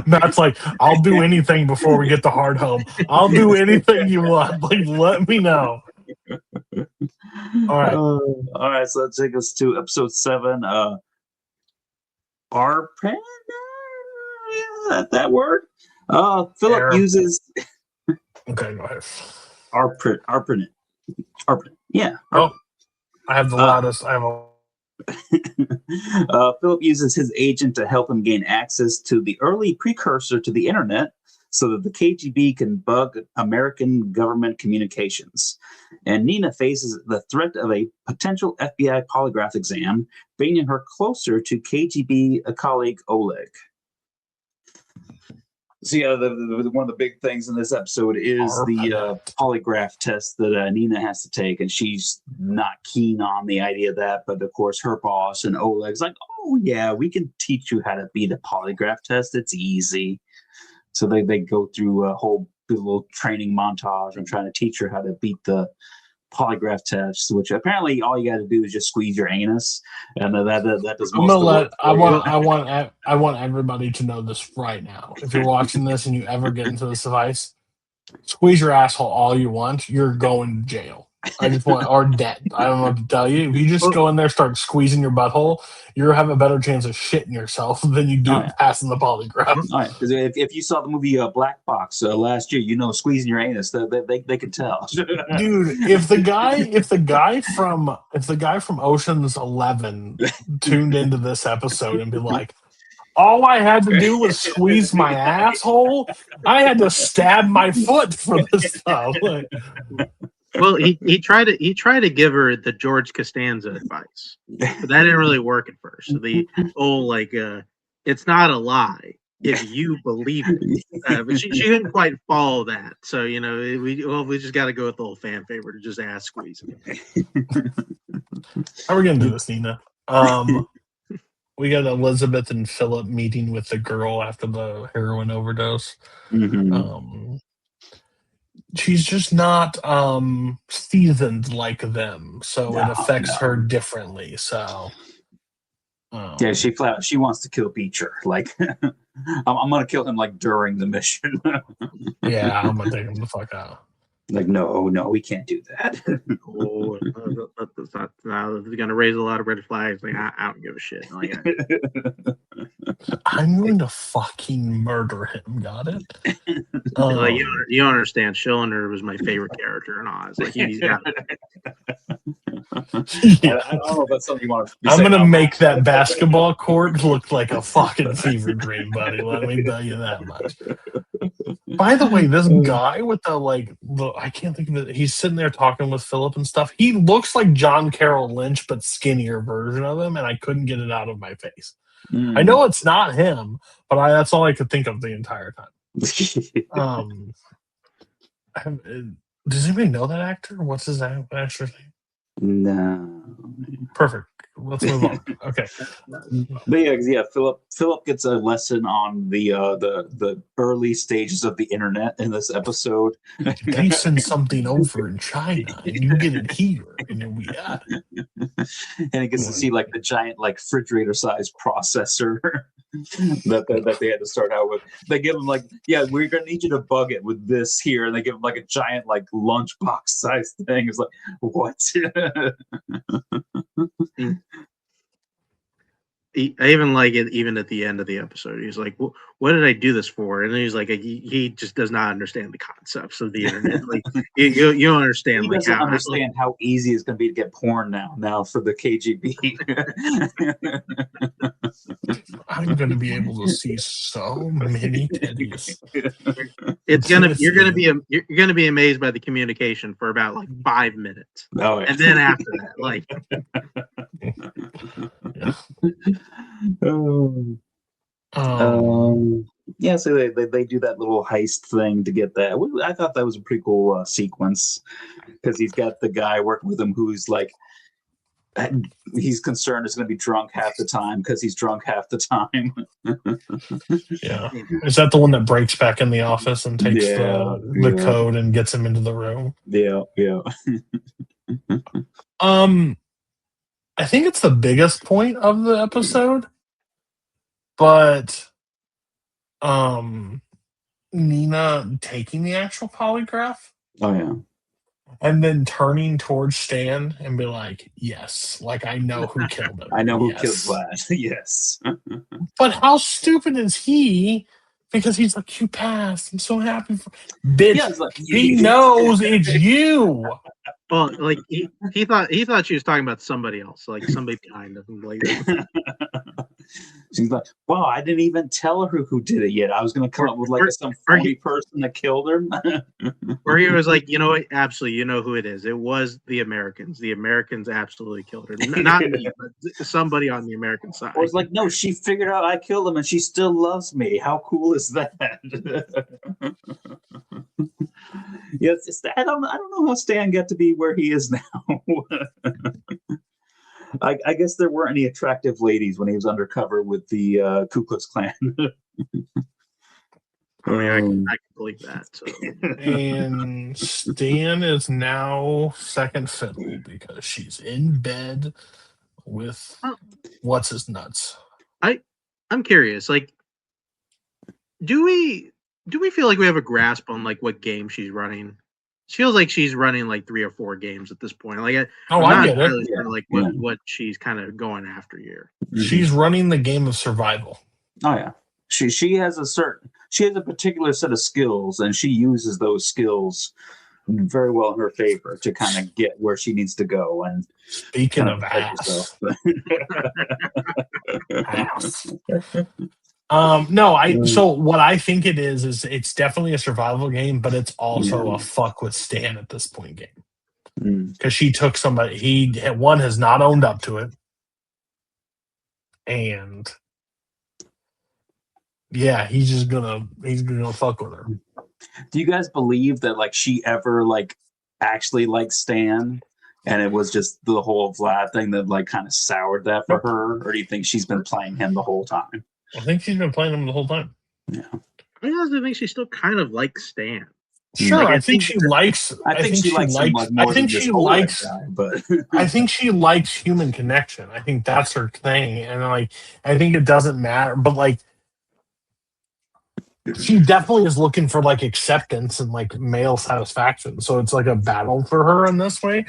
Matt's like, I'll do anything before we get to hard home. I'll do anything you want. Like, let me know. All right. All right. So that takes us to episode 7. Arpent? That word? Philip uses. Okay, go ahead. Arpent. Yeah. Oh, I have the loudest. Philip uses his agent to help him gain access to the early precursor to the internet so that the KGB can bug American government communications. And Nina faces the threat of a potential FBI polygraph exam, bringing her closer to KGB colleague Oleg. So yeah, one of the big things in this episode is the polygraph test that Nina has to take, and she's not keen on the idea of that. But of course, her boss and Oleg's like, "Oh yeah, we can teach you how to beat a polygraph test. It's easy." So they go through a whole do a little training montage and trying to teach her how to beat the polygraph test, which apparently all you got to do is just squeeze your anus, and that does I'm most of gonna the work. I want everybody to know this right now. If you're watching this and you ever get into this device, squeeze your asshole all you want. You're going to jail. I just want or dead. I don't know what to tell you. If you just go in there, start squeezing your butthole, you have a better chance of shitting yourself than you do passing the polygraph. All right, because if you saw the movie Black Box last year, you know squeezing your anus, they can tell. Dude, if the guy from Ocean's 11 tuned into this episode and be like, all I had to do was squeeze my asshole, I had to stab my foot for this stuff. Like, Well, he tried to give her the George Costanza advice, but that didn't really work at first. So the it's not a lie if you believe it, but she couldn't quite follow that. So we just got to go with the old fan favorite to just ass squeezing. how are we gonna do this, Nina? We got Elizabeth and Philip meeting with the girl after the heroin overdose. Mm-hmm. She's just not seasoned like them, so it affects her differently. So yeah, she wants to kill Beecher. Like I'm gonna kill him like during the mission. yeah, I'm gonna take him the fuck out. Like no, we can't do that. That's not going to raise a lot of red flags. Like I don't give a shit. Like, I'm going to fucking murder him. Got it? Like you understand? Schillinger was my favorite character in Oz. Like he's got. Yeah. I don't know if that's something you want to. I'm gonna make that basketball court look like a fucking fever dream, buddy. Let me tell you that much. By the way, this guy with I can't think of it. He's sitting there talking with Philip and stuff. He looks like John Carroll Lynch, but skinnier version of him, and I couldn't get it out of my face. I know it's not him, but that's all I could think of the entire time. Does anybody know that actor? What's his actor's name? No. Perfect. Let's move on. Okay. But yeah, Philip gets a lesson on the early stages of the internet in this episode. They send something over in China and you get it here, and then we got it. And he gets to see like the giant like refrigerator sized processor that they had to start out with. They give him like, yeah, we're gonna need you to bug it with this here, and they give him like a giant like lunchbox sized thing. It's like, what? I even like it. Even at the end of the episode, he's like, "What did I do this for?" And he's like, "He just does not understand the concepts of the internet. Like you don't understand. He like doesn't understand how easy it's going to be to get porn now for the KGB." I'm going to be able to see so many titties. You're going to be amazed by the communication for about like 5 minutes, and then after that, like. Yeah, so they do that little heist thing to get that. I thought that was a pretty cool sequence because he's got the guy working with him who's like, he's concerned is going to be drunk half the time because he's drunk half the time. Yeah, is that the one that breaks back in the office and takes the code and gets him into the room? Yeah. I think it's the biggest point of the episode, but Nina taking the actual polygraph. Oh yeah. And then turning towards Stan and be like, yes, like I know who killed him. I know who killed Vlad. Yes. But how stupid is he? Because he's like, you passed. I'm so happy for bitch. Yeah, like, he knows it's you. Well, like he thought she was talking about somebody else, like somebody behind him. Like she's like, "Wow, I didn't even tell her who did it yet. I was going to come up with like some phony person that killed her." Or he was like, "You know what? Absolutely, you know who it is. It was the Americans. The Americans absolutely killed her. Not me, but somebody on the American side." I was like, "No, she figured out I killed him, and she still loves me. How cool is that?" Yes, I don't know how Stan got to be where he is now. I guess there weren't any attractive ladies when he was undercover with the Ku Klux Klan. I mean, I can believe that. So. And Stan is now second fiddle because she's in bed with what's his nuts. I'm curious. Like, do we feel like we have a grasp on like what game she's running? It feels like she's running like 3 or 4 games at this point. Like, I'm I not get it. really sure like what she's kind of going after here. She's running the game of survival. Oh yeah, she has a particular set of skills, and she uses those skills very well in her favor to kind of get where she needs to go. And speaking of ass, so what I think it is it's definitely a survival game, but it's also a fuck with Stan at this point game. Because she took somebody, one has not owned up to it. And yeah, he's gonna fuck with her. Do you guys believe that like she ever like actually liked Stan, and it was just the whole Vlad thing that like kind of soured that for her, or do you think she's been playing him the whole time? I think she's been playing him the whole time. Yeah, I also think she still kind of likes Stan. Sure, like, I think she likes. I think she likes. But I think she likes human connection. I think that's her thing, and like I think it doesn't matter. But like, she definitely is looking for like acceptance and like male satisfaction. So it's like a battle for her in this way.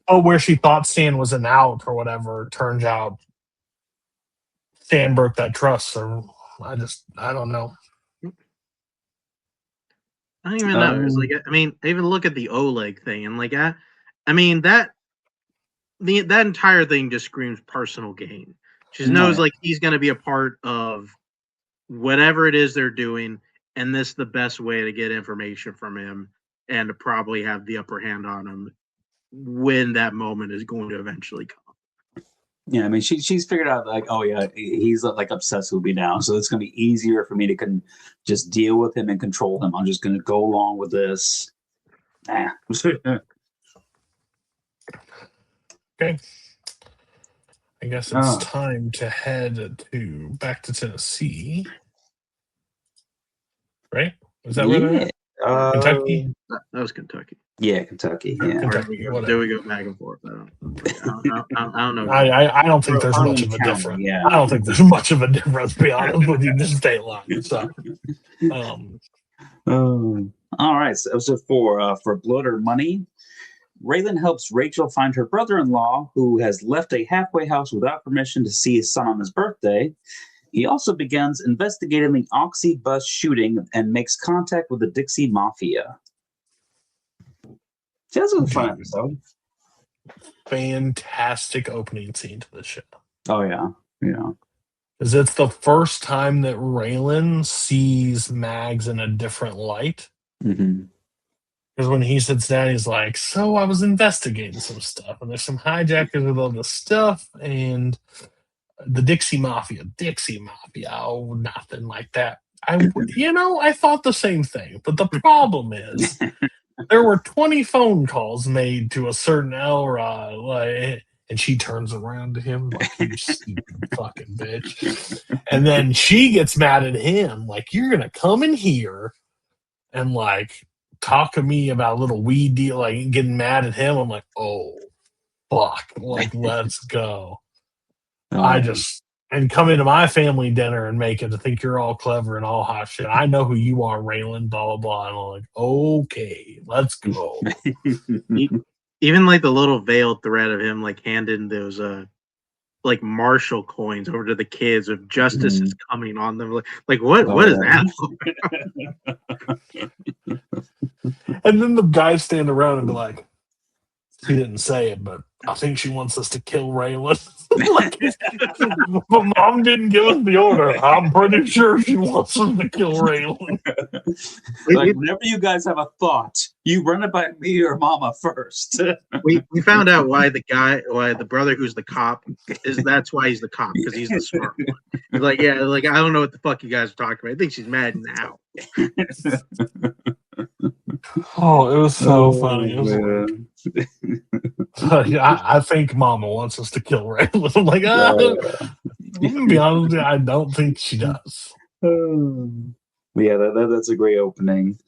Oh, where she thought Stan was an out or whatever, turns out Stan broke that trust. So I don't know. I don't even know. It's like, I mean, I even look at the Oleg thing, and like, I mean that entire thing just screams personal gain. She knows like he's going to be a part of whatever it is they're doing, and this is the best way to get information from him and to probably have the upper hand on him when that moment is going to eventually come. Yeah, I mean, she's figured out like, oh yeah, he's like obsessed with me now, so it's gonna be easier for me to just deal with him and control him. I'm just gonna go along with this. Okay, I guess it's time to head back to Tennessee, right? Was that where they're at? Kentucky? That was Kentucky. Yeah, Kentucky. Yeah. Kentucky, do we go back and forth? I don't know. I don't think there's much of a difference. Yeah. I don't think there's much of a difference, to be honest with you, this state line. So, all right. So episode 4, for Blood or Money, Raylan helps Rachel find her brother-in-law, who has left a halfway house without permission to see his son on his birthday. He also begins investigating the Oxy bus shooting and makes contact with the Dixie Mafia. See, that's a fun episode. Fantastic opening scene to the show. Oh, yeah. Yeah. Because it's the first time that Raylan sees Mags in a different light. Mm-hmm. Because when he sits down, he's like, so I was investigating some stuff, and there's some hijackers with all this stuff, and the Dixie Mafia, oh, nothing like that. I thought the same thing, but the problem is there were 20 phone calls made to a certain Elrod, and she turns around to him like, you stupid fucking bitch. And then she gets mad at him, like, you're going to come in here and, like, talk to me about a little weed deal, like, getting mad at him. I'm like, oh, fuck. Like, let's go. And come into my family dinner and make it to think you're all clever and all hot shit. I know who you are, Raylan, blah, blah, blah. And I'm like, okay, let's go. Even like the little veiled thread of him like handing those like Marshall coins over to the kids of justice is coming on them. Like what is that for? And then the guys stand around and be like, he didn't say it, but I think she wants us to kill Raylan. Like, but Mom didn't give us the order. I'm pretty sure she wants us to kill Raylan. Like, whenever you guys have a thought, you run it by me or Mama first. we found out why the brother who's the cop that's why he's the cop, because he's the smart one. He's like, yeah, like I don't know what the fuck you guys are talking about. I think she's mad now. Oh, it was so funny. I think Mama wants us to kill Raylan. I'm like, I'm gonna be honest with you, I don't think she does. Yeah, that's a great opening.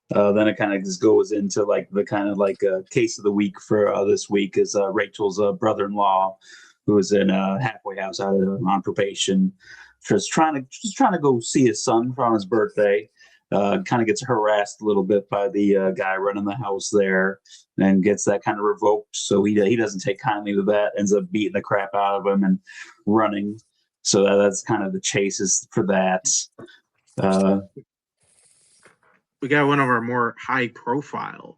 Then it kind of just goes into like the kind of like case of the week for this week is Rachel's brother-in-law, who is in a halfway house out on probation, just trying to go see his son on his birthday. Kind of gets harassed a little bit by the guy running the house there, and gets that kind of revoked. So he doesn't take kindly to that. Ends up beating the crap out of him and running. So that's kind of the chases for that. We got one of our more high-profile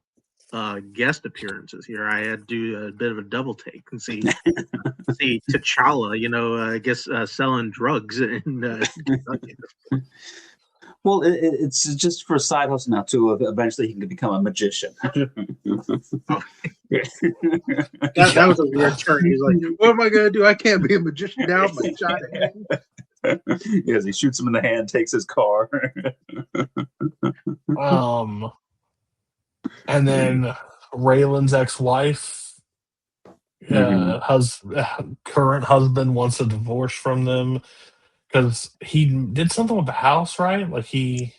guest appearances here. I had to do a bit of a double take and see T'Challa, I guess selling drugs in Well, it's just for a side hustle now too. Eventually, he can become a magician. That was a weird turn. He's like, "What am I gonna do? I can't be a magician now." My shot ahead. Yes, he shoots him in the hand, takes his car. And then Raylan's ex-wife, current husband wants a divorce from them because he did something with the house, right? Like he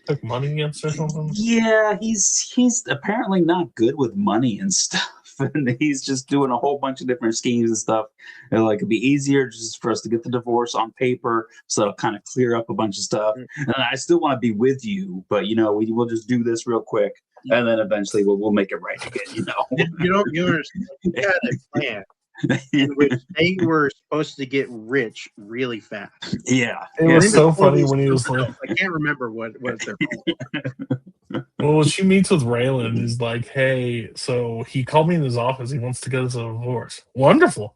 took money against or something. Yeah, he's apparently not good with money and stuff, and he's just doing a whole bunch of different schemes and stuff. And like it'd be easier just for us to get the divorce on paper, so it'll kind of clear up a bunch of stuff. And I still want to be with you, but we'll just do this real quick, and then eventually we'll make it right again. You understand? You had a plan in which they were supposed to get rich really fast. Yeah, it was so funny when he was like, I can't remember what they're called. Well, she meets with Raylan. He's like, "Hey, so he called me in his office. He wants to get us a divorce. Wonderful."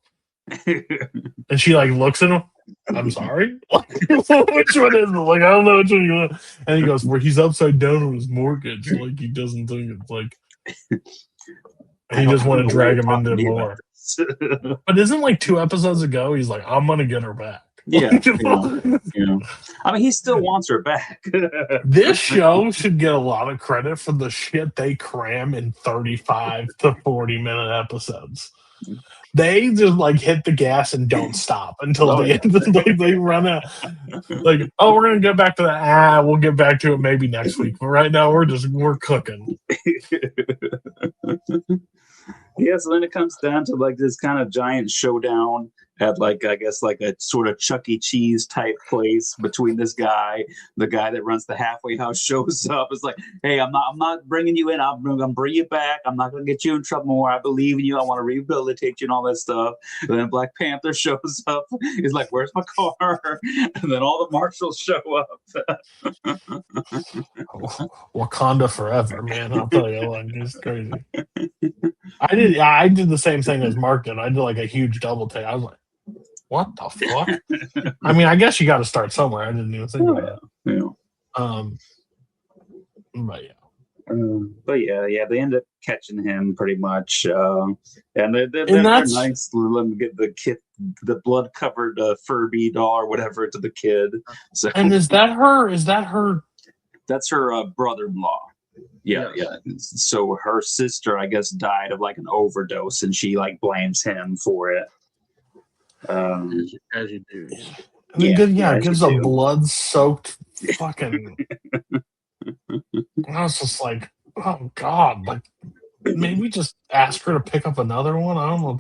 And she like looks at him. I'm sorry. Which one is it? Like I don't know which one you want. And he goes, "Where he's upside down on his mortgage. Like he doesn't think it's like." He just want to drag him into more. But isn't like 2 episodes ago? He's like, "I'm gonna get her back." Yeah, I mean, he still wants her back. This show should get a lot of credit for the shit they cram in 35 to 40-minute episodes. They just like hit the gas and don't stop until the end. Like they run out. Like, oh, we're gonna get back to that. We'll get back to it maybe next week. But right now we're cooking. Yeah, so then it comes down to like this kind of giant showdown at like I guess like a sort of Chuck E. Cheese type place between the guy that runs the halfway house shows up. It's like, hey, I'm not bringing you in. I'm gonna bring you back. I'm not gonna get you in trouble more. I believe in you. I want to rehabilitate you and all that stuff. And then Black Panther shows up. He's like, where's my car? And then all the marshals show up. Wakanda forever, man. I'll tell you, like it's crazy. I did the same thing as Mark did. I did like a huge double take. I was like, what the fuck? I mean, I guess you got to start somewhere. I didn't even think about that. But yeah, they end up catching him pretty much, and they're nice. Let me get the blood covered Furby doll or whatever to the kid. So, and is that her? That's her brother-in-law. Yeah. So her sister, I guess, died of like an overdose, and she like blames him for it. As you do. It gives a blood-soaked fucking. I was just like, oh god, like maybe just ask her to pick up another one. I don't know.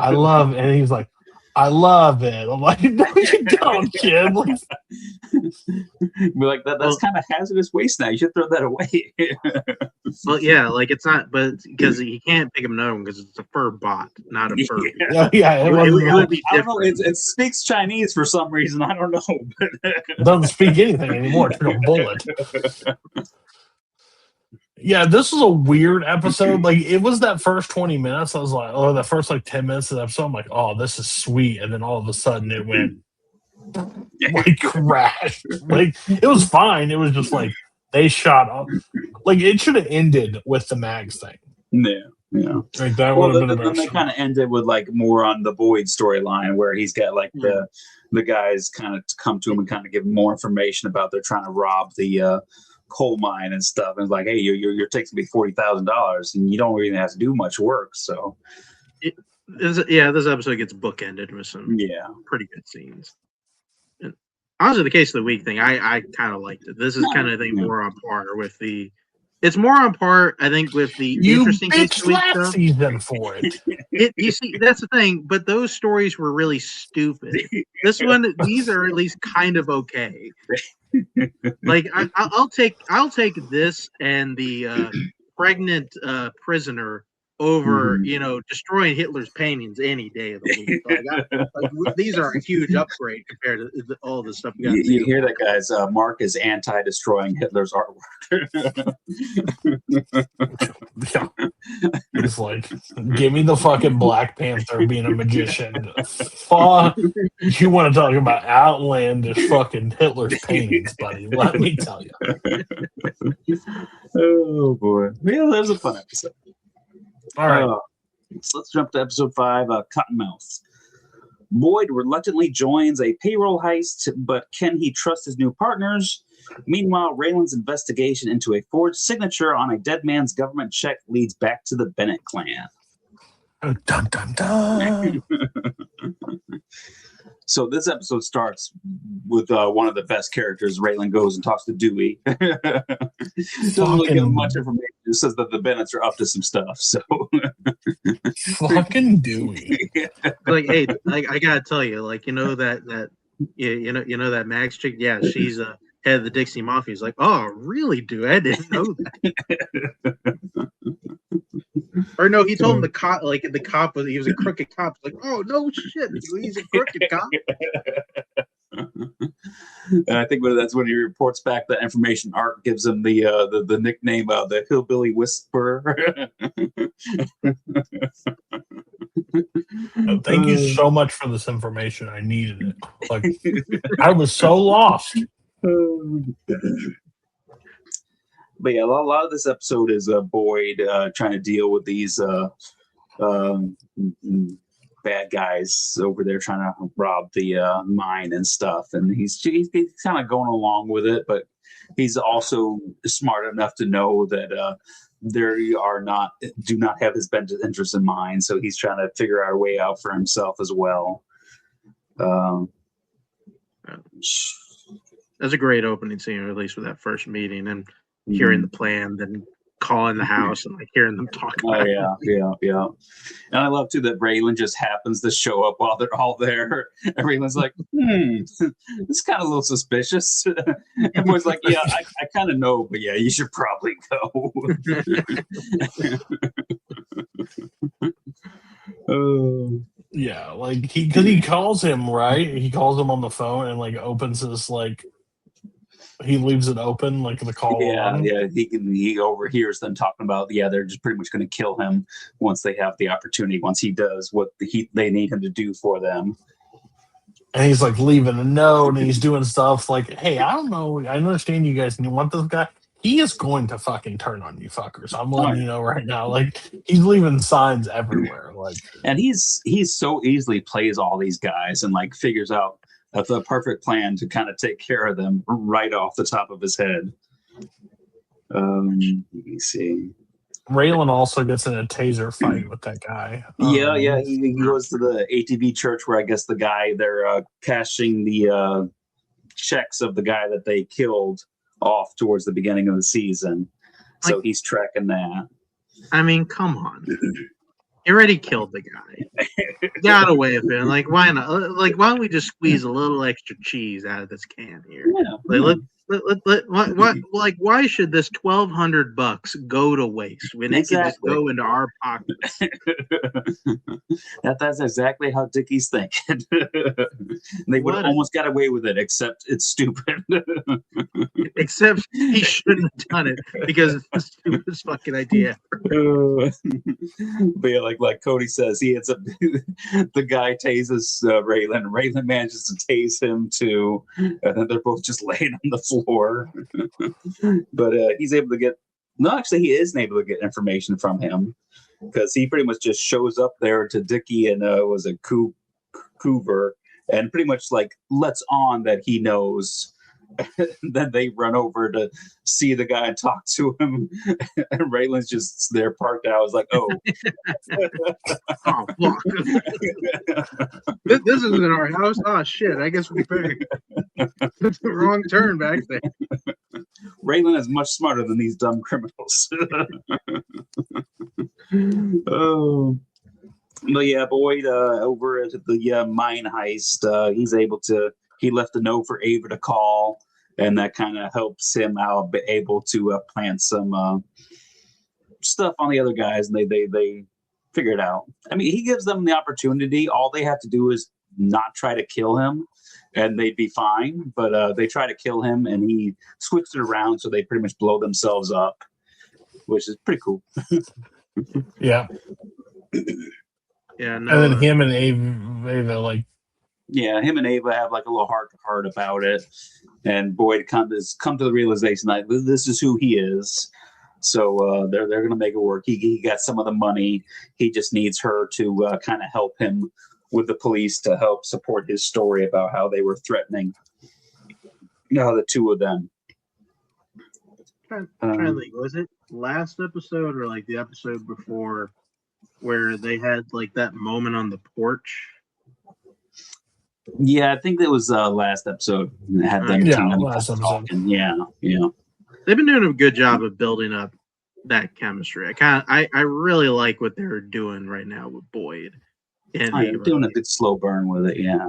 I love, and he's like, I love it. I'm like, no, you don't, kid. Like that's kind of hazardous waste now. You should throw that away. Well, yeah, like it's not, but because he can't pick up another one because it's a fur bot, not a fur. Yeah. It would be I don't know. It speaks Chinese for some reason. I don't know. It doesn't speak anything anymore. It took a bullet. Yeah, this was a weird episode. Like, it was that first 20 minutes. I was like, oh, the first like 10 minutes of the episode, I'm like, oh, this is sweet. And then all of a sudden it went like crashed. Like, it was fine. It was just like they shot up. Like, it should have ended with the Mags thing. Yeah. Like, that would have been then they kind of ended with like more on the Boyd storyline where he's got like the guys kind of come to him and kind of give more information about they're trying to rob the coal mine and stuff, and it's like, hey, you're taking me $40,000 and you don't really have to do much work. So this episode gets bookended with some pretty good scenes. And honestly, the case of the week thing, I kind of liked it. This is kind of thing more on par with the. It's more on par, I think, with the interesting case of bitched the week last stuff. season for it. You see, that's the thing. But those stories were really stupid. These are at least kind of okay. Like I'll take this and the pregnant prisoner over destroying Hitler's paintings any day of the week. These are a huge upgrade compared to all the stuff you hear that, guys? Mark is anti-destroying Hitler's artwork. Yeah. It's like, give me the fucking Black Panther being a magician. Fuck, you want to talk about outlandish fucking Hitler's paintings, buddy? Let me tell you. Oh boy, yeah, that was a fun episode. All right, so let's jump to episode 5. Cottonmouth. Boyd reluctantly joins a payroll heist, but can he trust his new partners? Meanwhile, Raylan's investigation into a forged signature on a dead man's government check leads back to the Bennett clan. dun dun dun. So this episode starts with one of the best characters. Raylan goes and talks to Dewey. Doesn't really give him much information. Just says that the Bennetts are up to some stuff. So fucking Dewey. Like, hey, like I gotta tell you, like you know that Max chick, yeah, she's head of the Dixie Mafia. He's like, oh, really, Dewey? I didn't know that. Or no, he told him the cop was he was a crooked cop. Like, oh no shit, he's a crooked cop. And I think that's when he reports back that information. Art gives him the nickname the Hillbilly Whisperer. Thank you so much for this information. I needed it. Like, I was so lost. But yeah, a lot of this episode is Boyd trying to deal with these bad guys over there trying to rob the mine and stuff, and he's kind of going along with it, but he's also smart enough to know that do not have his best interest in mind, so he's trying to figure out a way out for himself as well. That's a great opening scene, at least with that first meeting and hearing the plan, then calling the house and like hearing them talk about it. Yeah. And I love too that Raylan just happens to show up while they're all there. And Raylan's like, this is kind of a little suspicious. And Boyd's like, yeah, I kind of know, but yeah, you should probably go. Yeah, like because he calls him, right? He calls him on the phone and like opens this like. He leaves it open, like the call. Yeah. He overhears them talking about. Yeah, they're just pretty much going to kill him once they have the opportunity. Once he does what they need him to do for them. And he's like leaving a note, and he's doing stuff like, "Hey, I don't know. I understand you guys want this guy. He is going to fucking turn on you, fuckers. I'm letting you know right now. Like he's leaving signs everywhere. Like, and he's so easily plays all these guys and like figures out. That's a perfect plan to kind of take care of them right off the top of his head. Let me see. Raylan also gets in a taser fight with that guy. Yeah. He goes to the ATV church where I guess the guy they're cashing the checks of the guy that they killed off towards the beginning of the season. So he's tracking that. I mean, come on. You already killed the guy. Got away with it. Like, why not? Like, why don't we just squeeze a little extra cheese out of this can here? Yeah. Like, why should this $1,200 go to waste when it can just go into our pockets? That's exactly how Dickie's thinking. They would have almost got away with it, except it's stupid. Except he shouldn't have done it because it's the stupidest fucking idea. But yeah, like Cody says, he ends up the guy tases Raylan. Raylan manages to tase him too, and then they're both just laying on the floor. But he's able to get. No, actually, he isn't able to get information from him because he pretty much just shows up there to Dickie and was a Coover, and pretty much like lets on that he knows. Then they run over to see the guy and talk to him, and Raylan's just there parked out. I was like, oh, oh fuck. This isn't our house. Oh shit! I guess we better. Wrong turn back there. Raylan is much smarter than these dumb criminals. Oh. But yeah, Boyd over at the mine heist, he's able to. He left a note for Ava to call, and that kind of helps him out, be able to plant some stuff on the other guys, and they figure it out. I mean, he gives them the opportunity. All they have to do is not try to kill him, and they'd be fine. But they try to kill him, and he switched it around, so they pretty much blow themselves up, which is pretty cool. Yeah. Yeah, no, And then him and Ava like. Yeah, him and Ava have like a little heart to heart about it, and Boyd come to the realization that this is who he is. So they're gonna make it work. He got some of the money. He just needs her to kind of help him with the police to help support his story about how they were threatening the two of them. trying to think, was it last episode or like the episode before where they had like that moment on the porch? Yeah, I think that was last episode. It had them last episode. talking. Yeah. They've been doing a good job of building up that chemistry. I really like what they're doing right now with Boyd. And They're doing a good slow burn with it. Yeah.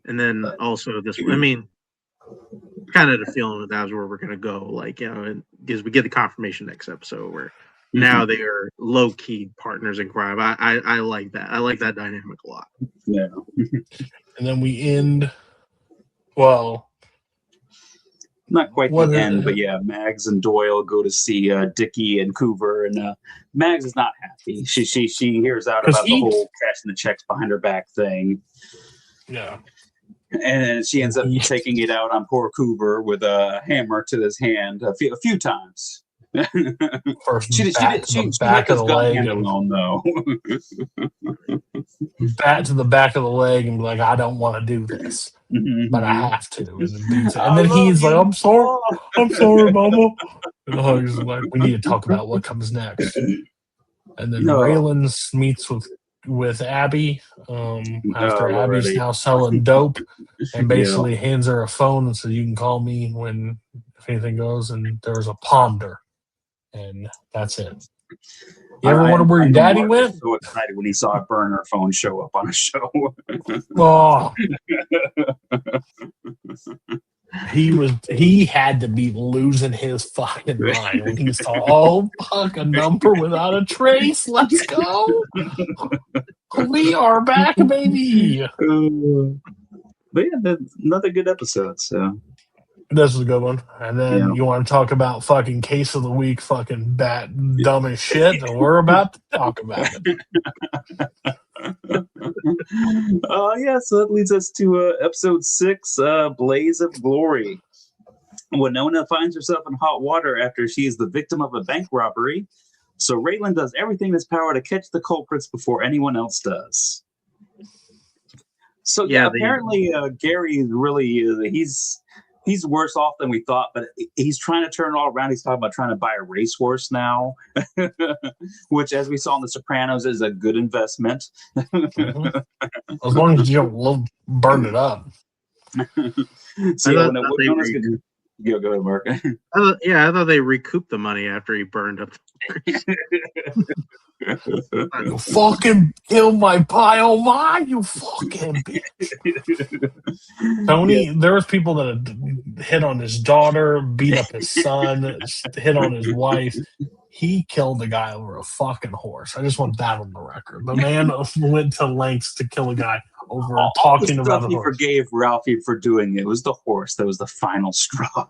And then also this, I mean, kind of the feeling that that's where we're going to go. Like, because we get the confirmation next episode where now they are low key partners in crime. I like that. I like that dynamic a lot. Yeah. And then we end. Well, not quite the end, but yeah, Mags and Doyle go to see Dickie and Coover, and Mags is not happy. She hears out about the whole cashing the checks behind her back thing. Yeah. And she ends up taking it out on poor Coover with a hammer to his hand a few times. First, she back of the leg, alone though. Bat to the back of the leg, and be like, I don't want to do this, but I have to. And then he's like, I'm sorry, Mama. And he's like, we need to talk about what comes next. And then Raylan meets with Abby after Abby's now selling dope, and basically hands her a phone and says, you can call me if anything goes. And there's a ponder. And that's it. You ever wonder where your daddy went? Was so excited when he saw a burner phone show up on a show. Oh, he had to be losing his fucking mind when he saw, fuck, a number without a trace. Let's go. We are back, baby. But yeah, another good episode. So. This is a good one. And then you want to talk about fucking case of the week, fucking bat dumb as shit, and we're about to talk about it. So that leads us to episode 6, Blaze of Glory. Winona finds herself in hot water after she is the victim of a bank robbery. So Raylan does everything in his power to catch the culprits before anyone else does. So apparently Gary really he's worse off than we thought, but he's trying to turn it all around. He's talking about trying to buy a racehorse now, which, as we saw in The Sopranos, is a good investment. As long as you don't burn it up. So go ahead, Mark. I thought they recouped the money after he burned up. You fucking killed my pile, you fucking bitch. Tony, there was people that had hit on his daughter, beat up his son, hit on his wife. He killed the guy over a fucking horse. I just want that on the record. The man went to lengths to kill a guy over talking about the horse. He forgave Ralphie for doing it. It was the horse that was the final straw.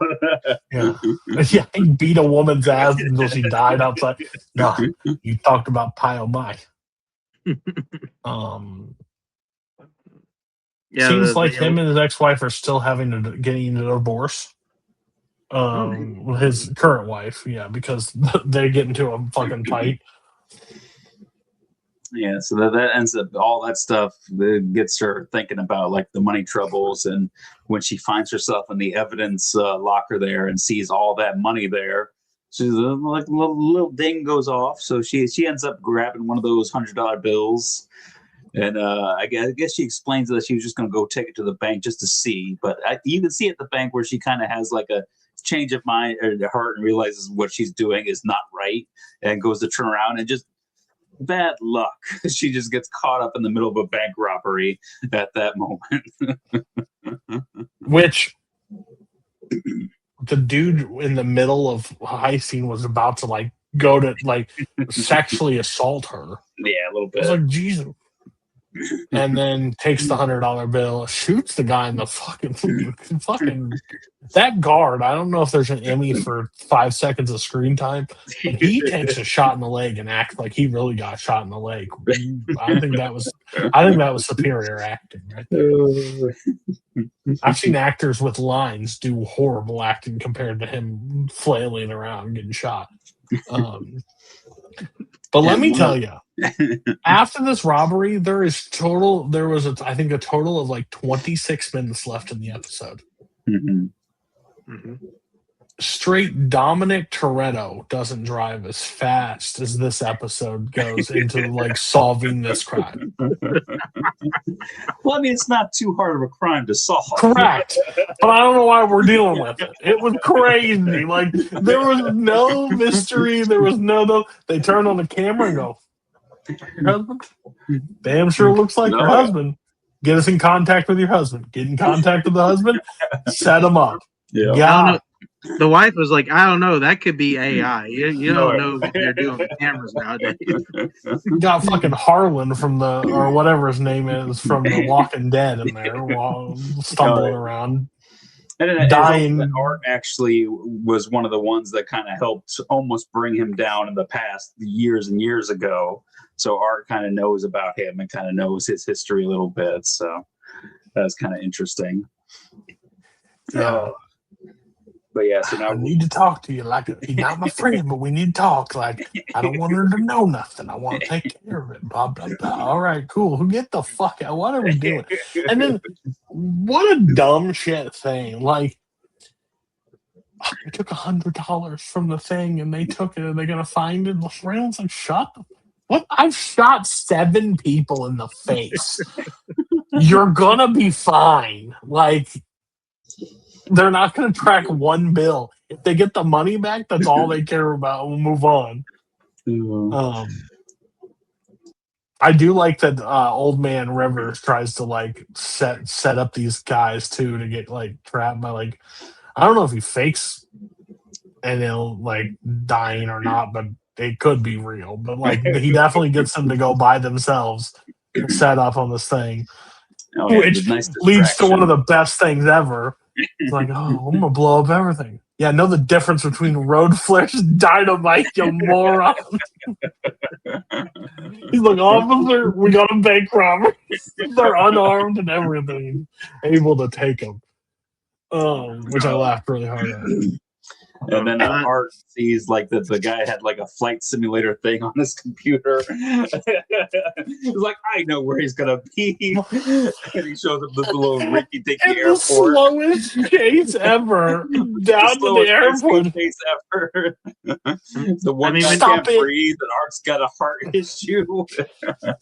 Yeah, he beat a woman's ass until she died outside. No, you talked about Pio Mai. Seems like him and his ex-wife are still getting a divorce. His current wife, because they get into a fucking fight. Yeah, so that ends up all that stuff that gets her thinking about like the money troubles, and when she finds herself in the evidence locker there and sees all that money there, she's like a little ding goes off. So she ends up grabbing one of those $100 bills And I guess she explains that she was just going to go take it to the bank just to see. But you can see at the bank where she kind of has like a change of mind or the heart and realizes what she's doing is not right and goes to turn around and just bad luck. She just gets caught up in the middle of a bank robbery at that moment. Which the dude in the middle of high scene was about to like go to like sexually assault her. Yeah, a little I was bit. like, Jesus. And then takes the $100 bill, shoots the guy in the fucking that guard. I don't know if there's an Emmy for 5 seconds of screen time, but he takes a shot in the leg and acts like he really got shot in the leg. I think that was superior acting right there. I've seen actors with lines do horrible acting compared to him flailing around getting shot. But let me tell you, after this robbery, there was I think a total of like 26 minutes left in the episode. Mm-hmm. Mm-hmm. Straight Dominic Toretto doesn't drive as fast as this episode goes into like solving this crime. Well, I mean, it's not too hard of a crime to solve. Correct. But I don't know why we're dealing with it. It was crazy. Like, there was no mystery. There was no. They turn on the camera and go, your husband? Damn sure looks like your husband. Get us in contact with your husband. Get in contact with the husband. Set him up. Yeah. Yeah. The wife was like, I don't know. That could be AI. You don't know what they're doing with cameras nowadays. Got fucking Harlan from or whatever his name is from The Walking Dead in there stumbling around. And then dying. Art actually was one of the ones that kind of helped almost bring him down in the past years and years ago. So Art kind of knows about him and kind of knows his history a little bit. So that's kind of interesting. Yeah. But yeah, so now I need to talk to you. Like, he's not my friend, but we need to talk. Like, I don't want her to know nothing. I want to take care of it. Blah, blah, blah. All right, cool. Get the fuck out. What are we doing? And then, what a dumb shit thing. Like, I took $100 from the thing and they took it and they're going to find it. Reynolds like, shut the what? I've shot 7 people in the face. You're going to be fine. Like, they're not going to track one bill. If they get the money back, that's all they care about. We'll move on. I do like that Old Man Rivers tries to like set up these guys too to get like trapped by like I don't know if he fakes and they'll like dying or not, but it could be real. But like he definitely gets them to go by themselves and set up on this thing, which leads to one of the best things ever. It's like, oh, I'm gonna blow up everything. Yeah, know the difference between road flares and dynamite, you moron. He's like, officer, we got a bank robber. They're unarmed and everything, able to take them. Which I laughed really hard at. And then Art sees like the guy had like a flight simulator thing on his computer. He's like, I know where he's gonna be. And he shows up the little rinky dinky airport. The slowest chase ever down to the airport. Chase ever. The one guy can't breathe, and Art's got a heart issue.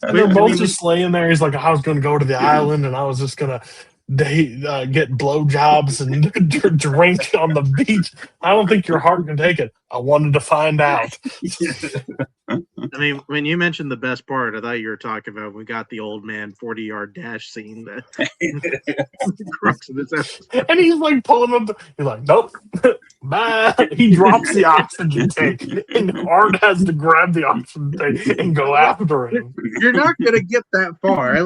They're both just laying there. He's like, I was gonna go to the island, and I was just gonna. They get blowjobs and drink on the beach. I don't think your heart can take it. I wanted to find out. I mean, when you mentioned the best part, I thought you were talking about we got the old man 40-yard dash scene that the crux of this episode. And he's like pulling up. He's like, nope. Bye. He drops the oxygen tank, and Art has to grab the oxygen tank and go after him. You're not gonna get that far. I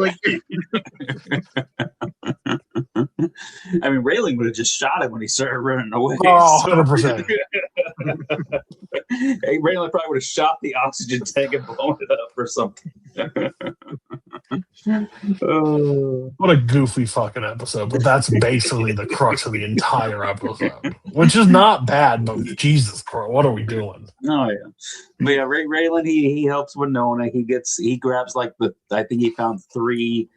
mean, Raylan would have just shot him when he started running away. Oh, 100%. Hey, Raylan probably would have shot the oxygen tank and blown it up or something. What a goofy fucking episode, but that's basically the crux of the entire episode, which is not bad, but Jesus Christ, what are we doing? Oh, yeah. But yeah, Raylan, he helps Winona. He grabs like I think he found 3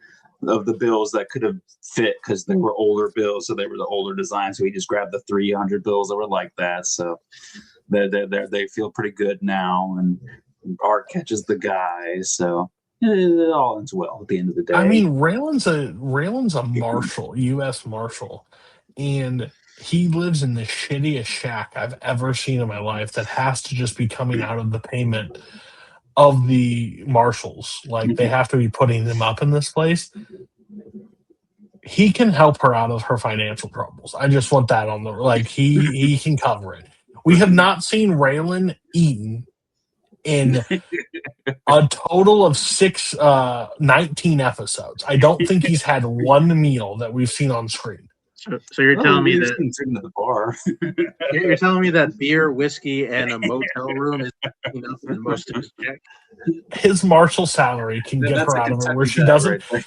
of the bills that could have fit because they were older bills, so they were the older design. So he just grabbed the 300 bills that were like that. So they feel pretty good now, and Art catches the guy. So it all ends well at the end of the day. I mean, Raylan's a marshal, U.S. Marshal, and he lives in the shittiest shack I've ever seen in my life that has to just be coming out of the payment of the marshals. Like, they have to be putting him up in this place. He can help her out of her financial troubles. I just want that on the, like, he can cover it. We have not seen Raylan eaten in a total of 19 episodes. I don't think he's had one meal that we've seen on screen. So you're telling me that drinking at the bar. you're telling me that beer, whiskey, and a motel room is enough for most of his check? His marshal salary can get That's her a out of it Kentucky where she guy doesn't right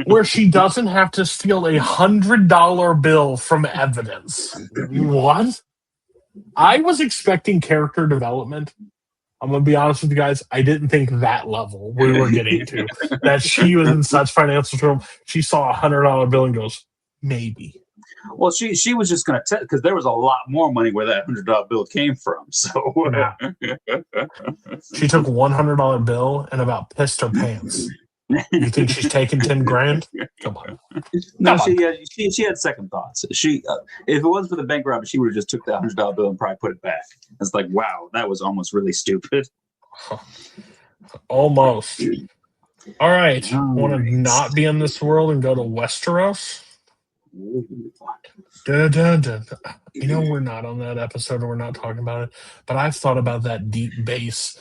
where she doesn't have to steal $100 bill from evidence. What? I was expecting character development. I'm gonna be honest with you guys. I didn't think that level we were getting to. That she was in such financial trouble. She saw $100 bill and goes, maybe. Well, she was just going to tell, because there was a lot more money where that $100 bill came from. So Nah. She took $100 bill and about pissed her pants. You think she's taking 10 grand? Come on. No, Come on. she had second thoughts. She if it wasn't for the bank robbery, she would have just took that $100 bill and probably put it back. It's like, wow, that was almost really stupid. Almost. All right. Want to not be in this world and go to Westeros? Dun, dun, dun. You know, we're not on that episode and we're not talking about it, but I've thought about that deep bass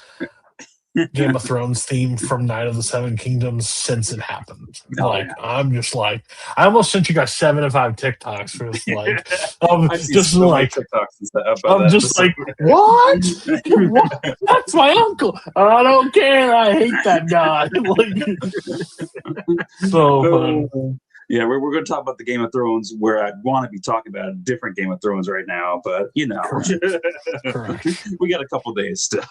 Game of Thrones theme from Night of the Seven Kingdoms since it happened. Oh, like, yeah. I'm just like, I almost sent you guys 75 TikToks for this. Like, I've seen just so like, many TikToks about I'm that just episode. like, what? What? That's my uncle. I don't care. I hate that guy. Like, so fun. Yeah, we're going to talk about the Game of Thrones where I want to be talking about a different Game of Thrones right now, but you know, Correct. we got a couple days still.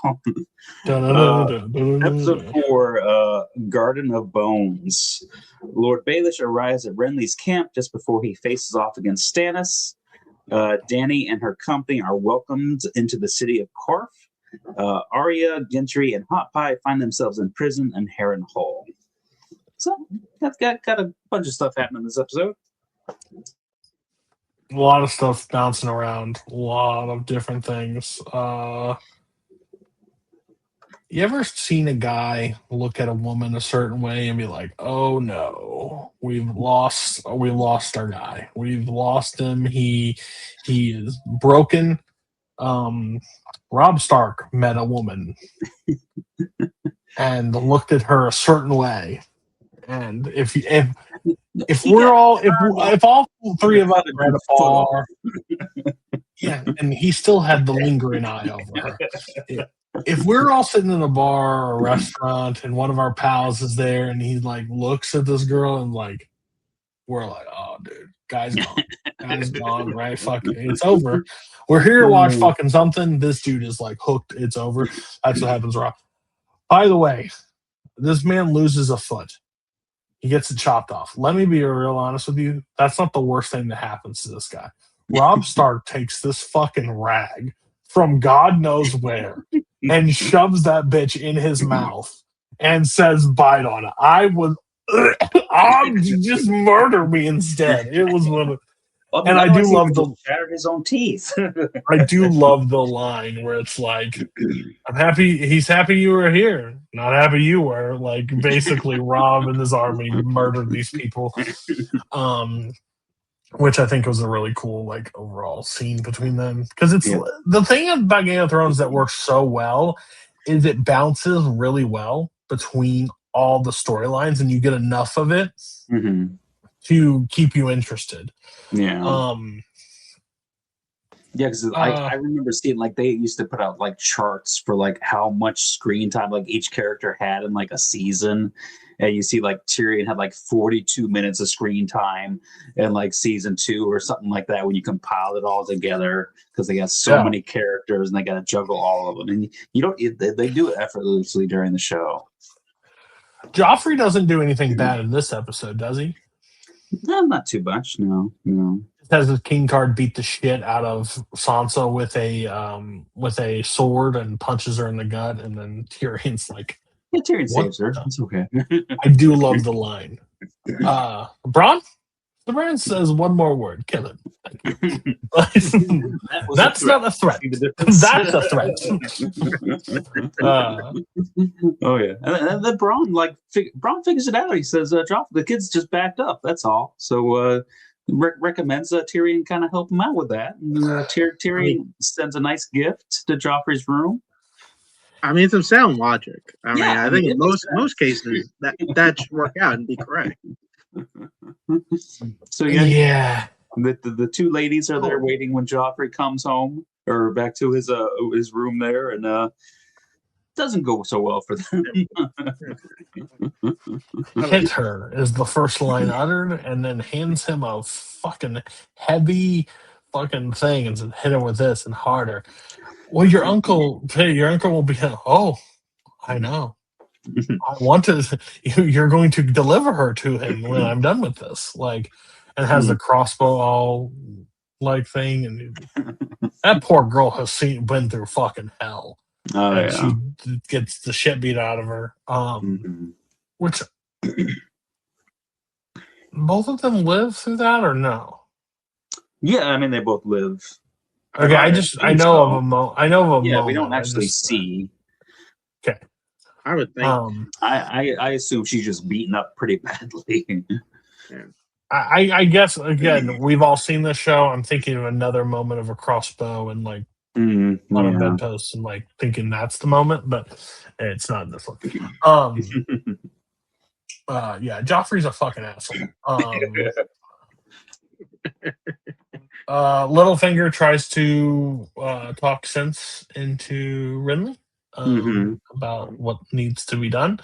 Dun-dun-dun-dun-dun-dun-dun. Episode 4, Garden of Bones. Lord Baelish arrives at Renly's camp just before he faces off against Stannis. Dany and her company are welcomed into the city of Corf. Arya, Gendry, and Hot Pie find themselves in prison in Heron Hall. So that's got a bunch of stuff happening in this episode. A lot of stuff bouncing around. A lot of different things. You ever seen a guy look at a woman a certain way and be like, "Oh no, we've lost our guy. We've lost him. He is broken." Rob Stark met a woman and looked at her a certain way. And if all three of us are at a bar, yeah, and he still had the lingering eye over her. If we're all sitting in a bar or a restaurant and one of our pals is there and he like looks at this girl and like we're like, oh dude, guy's gone, right? Fuck it, it's over. We're here to watch fucking something. This dude is like hooked. It's over. That's what happens, Rob. By the way, this man loses a foot. He gets it chopped off. Let me be real honest with you. That's not the worst thing that happens to this guy. Rob Stark takes this fucking rag from God knows where and shoves that bitch in his mouth and says, bite on it. I'm just murder me instead. It was one of, and I do love shattered his own teeth. I do love the line where it's like, I'm happy, he's happy you were here, not happy you were. Like, basically, Rob and his army murdered these people. Which I think was a really cool, like, overall scene between them. Because it's the thing about Game of Thrones that works so well is it bounces really well between all the storylines, and you get enough of it to keep you interested. Yeah. Yeah, because I remember seeing like they used to put out like charts for like how much screen time like each character had in like a season. And you see like Tyrion had like 42 minutes of screen time in like season 2 or something like that when you compile it all together because they got so many characters and they got to juggle all of them. And they do it effortlessly during the show. Joffrey doesn't do anything bad in this episode, does he? No, not too much. No. Has his king card beat the shit out of Sansa with a sword and punches her in the gut, and then Tyrion's like, Yeah, Tyrion What saves her. the- It's okay. I do love the line. Bronn? The Bran says one more word, kill him. That was That's not a threat. See the difference? That's a threat. Oh yeah, and then Braun Braun figures it out. He says, "Drop the kid's just backed up. That's all." So recommends Tyrion kind of help him out with that. And, Tyrion sends a nice gift to Joffrey's room. I mean, some sound logic. I mean, Yeah, I think it in makes most cases that should work out and be correct. So yeah. the two ladies are there waiting when Joffrey comes home or back to his room there, and doesn't go so well for them. Hit her is the first line uttered, and then hands him a fucking heavy fucking thing and says, hit him with this and harder. Well, your uncle will be, oh, I know. I want to, you're going to deliver her to him when I'm done with this. Like, and has the crossbow all like thing. And that poor girl has been through fucking hell. Oh, and yeah. she gets the shit beat out of her. Which both of them live through that or no? Yeah, I mean they both live. Okay, I know of a moment. Yeah, we don't actually see. Okay, I would think. I assume she's just beaten up pretty badly. I guess again we've all seen this show. I'm thinking of another moment of a crossbow and like on a bedpost and like thinking that's the moment, but it's not this one. Yeah, Joffrey's a fucking asshole. Littlefinger tries to talk sense into Renly about what needs to be done.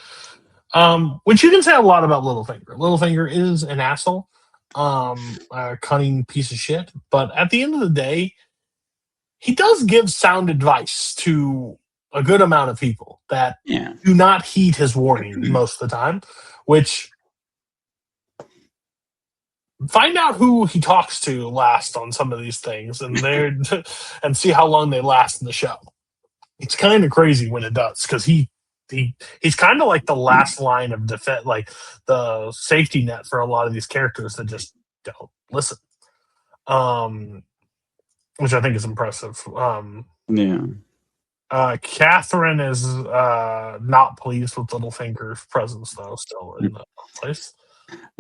Which you can say a lot about Littlefinger. Littlefinger is an asshole, a cunning piece of shit, but at the end of the day, he does give sound advice to a good amount of people that do not heed his warning most of the time, which find out who he talks to last on some of these things and and see how long they last in the show. It's kind of crazy when it does because he's kind of like the last line of defense, like the safety net for a lot of these characters that just don't listen. Which I think is impressive. Catherine is not pleased with Littlefinger's presence though, still in the place.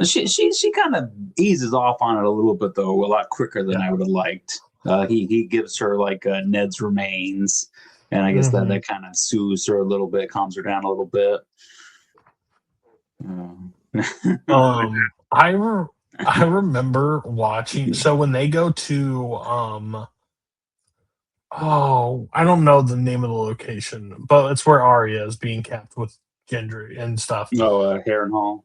She kind of eases off on it a little bit though, a lot quicker than I would have liked. He gives her like Ned's remains, and I guess that kind of soothes her a little bit, calms her down a little bit. I remember watching. So when they go to I don't know the name of the location, but it's where Arya is being kept with Gendry and stuff. Harrenhal.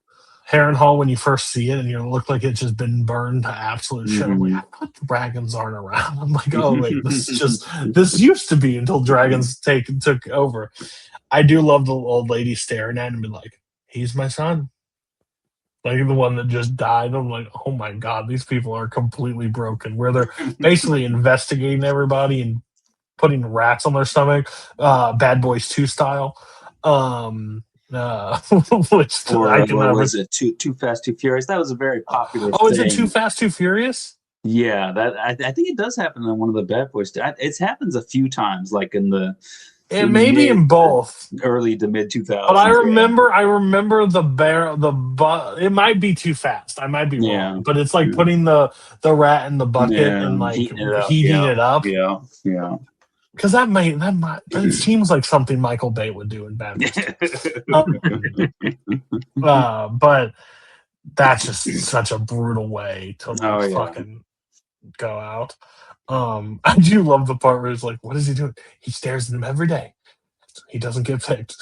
Harrenhal, when you first see it, and you look like it's just been burned to absolute shit. I'm like, I thought dragons aren't around. I'm like, oh wait, this used to be until dragons took over. I do love the old lady staring at him and be like, he's my son. Like the one that just died. I'm like, oh my god, these people are completely broken. Where they're basically investigating everybody and putting rats on their stomach, Bad Boys 2 style. Which was it Too Fast, Too Furious? That was a very popular thing. Is it Too Fast, Too Furious? Yeah, that I think it does happen in one of the Bad Boys. It happens a few times, like in the it may be in both early to mid 2000s. But I remember it might be Too Fast. I might be wrong, but it's like putting the rat in the bucket and like heating it up. Yeah. Because it seems like something Michael Bay would do in Bad Boys. But that's just such a brutal way to fucking go out. I do love the part where it's like, what is he doing? He stares at him every day. He doesn't get picked.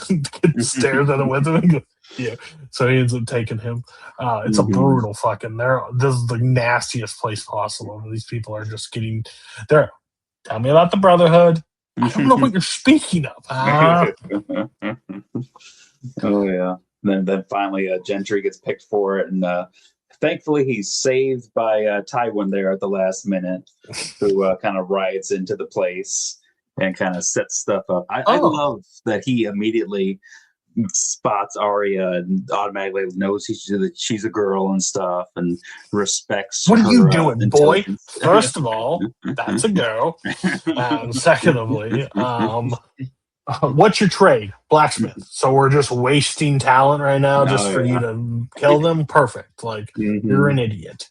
Stares at him with him and goes, yeah. So he ends up taking him. It's a brutal fucking. This is the nastiest place possible. These people are just getting there. Tell me about the Brotherhood. I don't know what you're speaking of. Oh yeah. Then finally, Gentry gets picked for it, and thankfully he's saved by Tywin there at the last minute, who kind of rides into the place and kind of sets stuff up. I love that he immediately spots Arya and automatically knows she's a girl and stuff, and respects. What are you her, doing, boy? intelligence. First of all, that's a girl. Secondly, what's your trade? Blacksmith. So we're just wasting talent right now just for you to kill them? Perfect. Like, you're an idiot.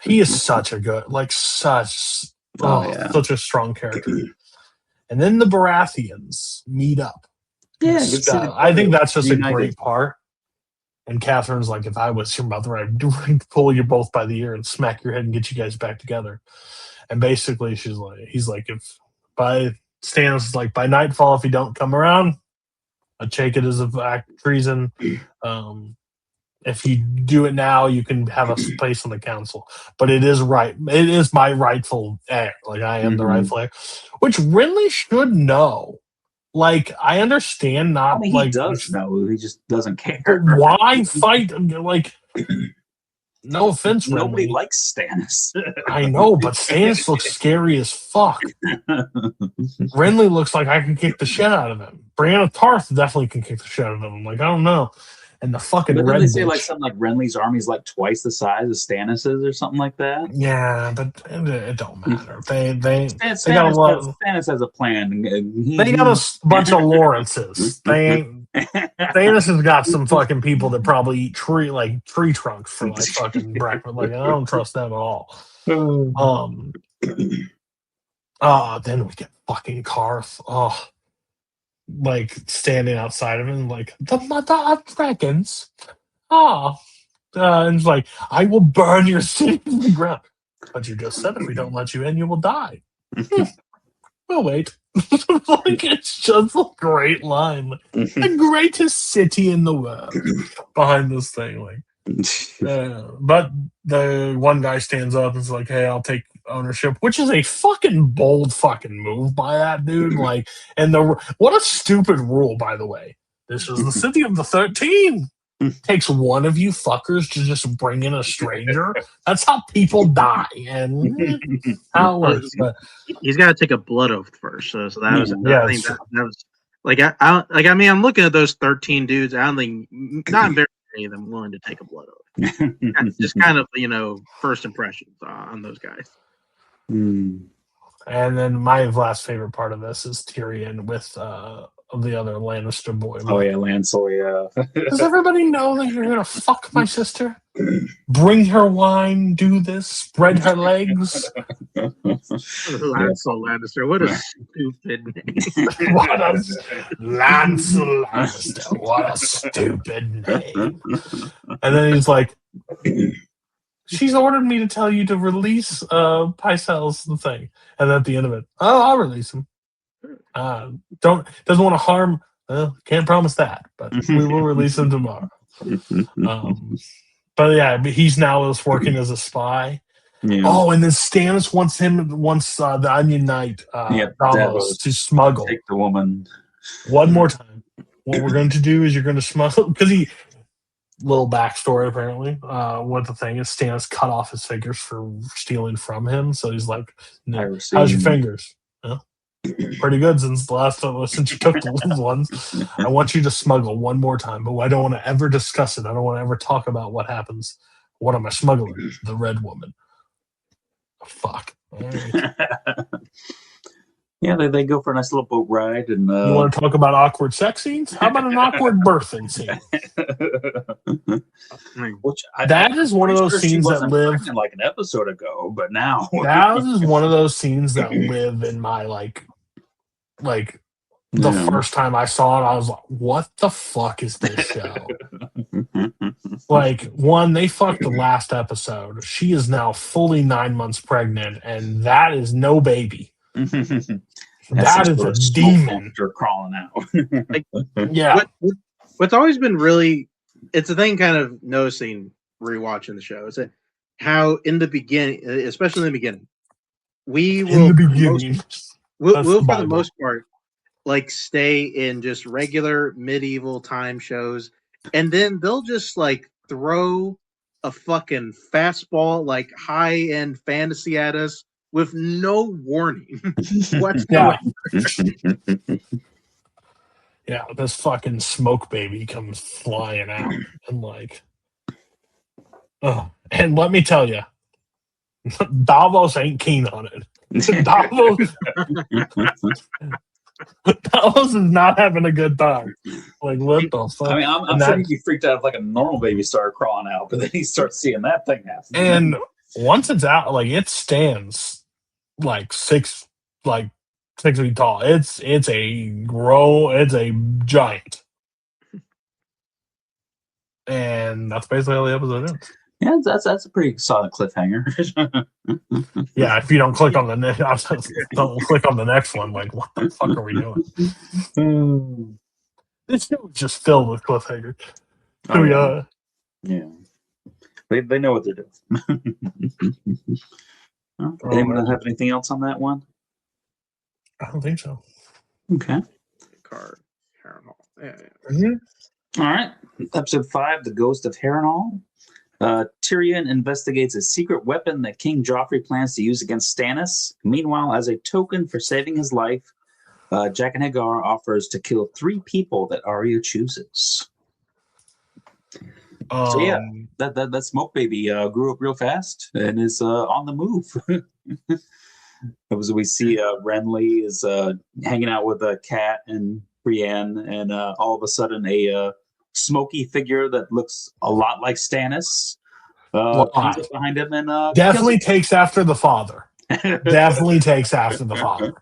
He is such a good, like, such a strong character. And then the Baratheons meet up. Yeah, I think that's just a great part. And Catherine's like, if I was your mother, I'd pull you both by the ear and smack your head and get you guys back together. And basically, he's like, if by Stannis is like, by nightfall, if you don't come around, I take it as a act of treason. If you do it now, you can have a place on the council. But it is right. It is my rightful heir. Like, I am the rightful heir, which Renly should know. Like, I understand not. I mean, he does know. He just doesn't care. But why fight? Like, no offense, Nobody Renly. likes Stannis. I know, but Stannis looks scary as fuck. Renly looks like I can kick the shit out of him. Brianna Tarth definitely can kick the shit out of him. Like, I don't know. And the fucking but red they say bitch. like something like Renly's army is like twice the size of Stannis's or something like that. Yeah, but it don't matter. They Stannis, got a lot. Stannis has a plan. They got a bunch of Lawrences. Stannis has got some fucking people that probably eat tree trunks for like fucking breakfast. Like, I don't trust them at all. Then we get fucking Karth. Like standing outside of him, like the mother of dragons. And it's like, I will burn your city to the ground. But you just said if we don't let you in, you will die. We'll wait. Like, it's just a great line. The greatest city in the world behind this thing. Like, but the one guy stands up and is like, hey, I'll take ownership, which is a fucking bold fucking move by that dude. Like, and what a stupid rule, by the way. This is the city of the 13. Takes one of you fuckers to just bring in a stranger. That's how people die, and how it works. But he's got to take a blood oath first. So that was, yeah, I think that was like, I mean, I'm looking at those 13 dudes. I don't think not very many of them willing to take a blood oath. Just kind of, first impressions on those guys. And then my last favorite part of this is Tyrion with the other Lannister boy. Oh yeah, Lancel. Yeah. Does everybody know that you're gonna fuck my sister? Bring her wine. Do this. Spread her legs. Lancel Lannister. What a stupid name. Lancel Lannister. What a stupid name. And then he's like, she's ordered me to tell you to release Pycelle's the thing. And at the end of it, I'll release him. Doesn't want to harm. Can't promise that, but we will release him tomorrow. But yeah, he's now working as a spy. Yeah. Oh, and then Stannis wants the Onion Knight Davos to smuggle. Take the woman. One more time. What we're going to do is you're going to smuggle, because little backstory apparently. What the thing is, Stannis cut off his fingers for stealing from him. So he's like, how's your fingers? Pretty good since you took the ones. I want you to smuggle one more time, but I don't want to ever discuss it. I don't want to ever talk about what happens. What am I smuggling? The Red Woman. Oh, fuck. All right. Yeah, they go for a nice little boat ride, and you want to talk about awkward sex scenes? How about an awkward birthing scene? That is one of those scenes that live like an episode ago, but now that is one of those scenes that live in my like the first time I saw it, I was like, "What the fuck is this show?" Like, one, they fucked the last episode. She is now fully 9 months pregnant, and that is no baby. That is a demon crawling out. Yeah. What's always been really, it's a thing kind of noticing rewatching the show, is that how in the beginning, especially in the beginning, we'll for the most part like stay in just regular medieval time shows, and then they'll just like throw a fucking fastball like high-end fantasy at us with no warning whatsoever. Yeah, this fucking smoke baby comes flying out and like, oh, and let me tell you, Davos ain't keen on it. Davos is not having a good time. Like, what the fuck? I mean, I'm sure he'd be freaked out if like a normal baby started crawling out, but then he starts seeing that thing happen. And once it's out, like it stands like 6 feet tall. It's a giant. And that's basically how the episode ends. Yeah, that's a pretty solid cliffhanger. Yeah, if you don't click on the don't click on the next one, like what the fuck are we doing? This show is just filled with cliffhangers. Yeah. They know what they're doing. Anyone have anything else on that one? I don't think so. Okay. Card. Harrenhal. Yeah. Mm-hmm. All right. Episode 5, The Ghost of Harrenhal. Tyrion investigates a secret weapon that King Joffrey plans to use against Stannis. Meanwhile, as a token for saving his life, Jack and Hagar offers to kill 3 people that Arya chooses. So yeah, that smoke baby grew up real fast and is on the move. We see Renly is hanging out with Kat and Brienne, and all of a sudden a smoky figure that looks a lot like Stannis comes up behind him and definitely takes after the father. Definitely takes after the father.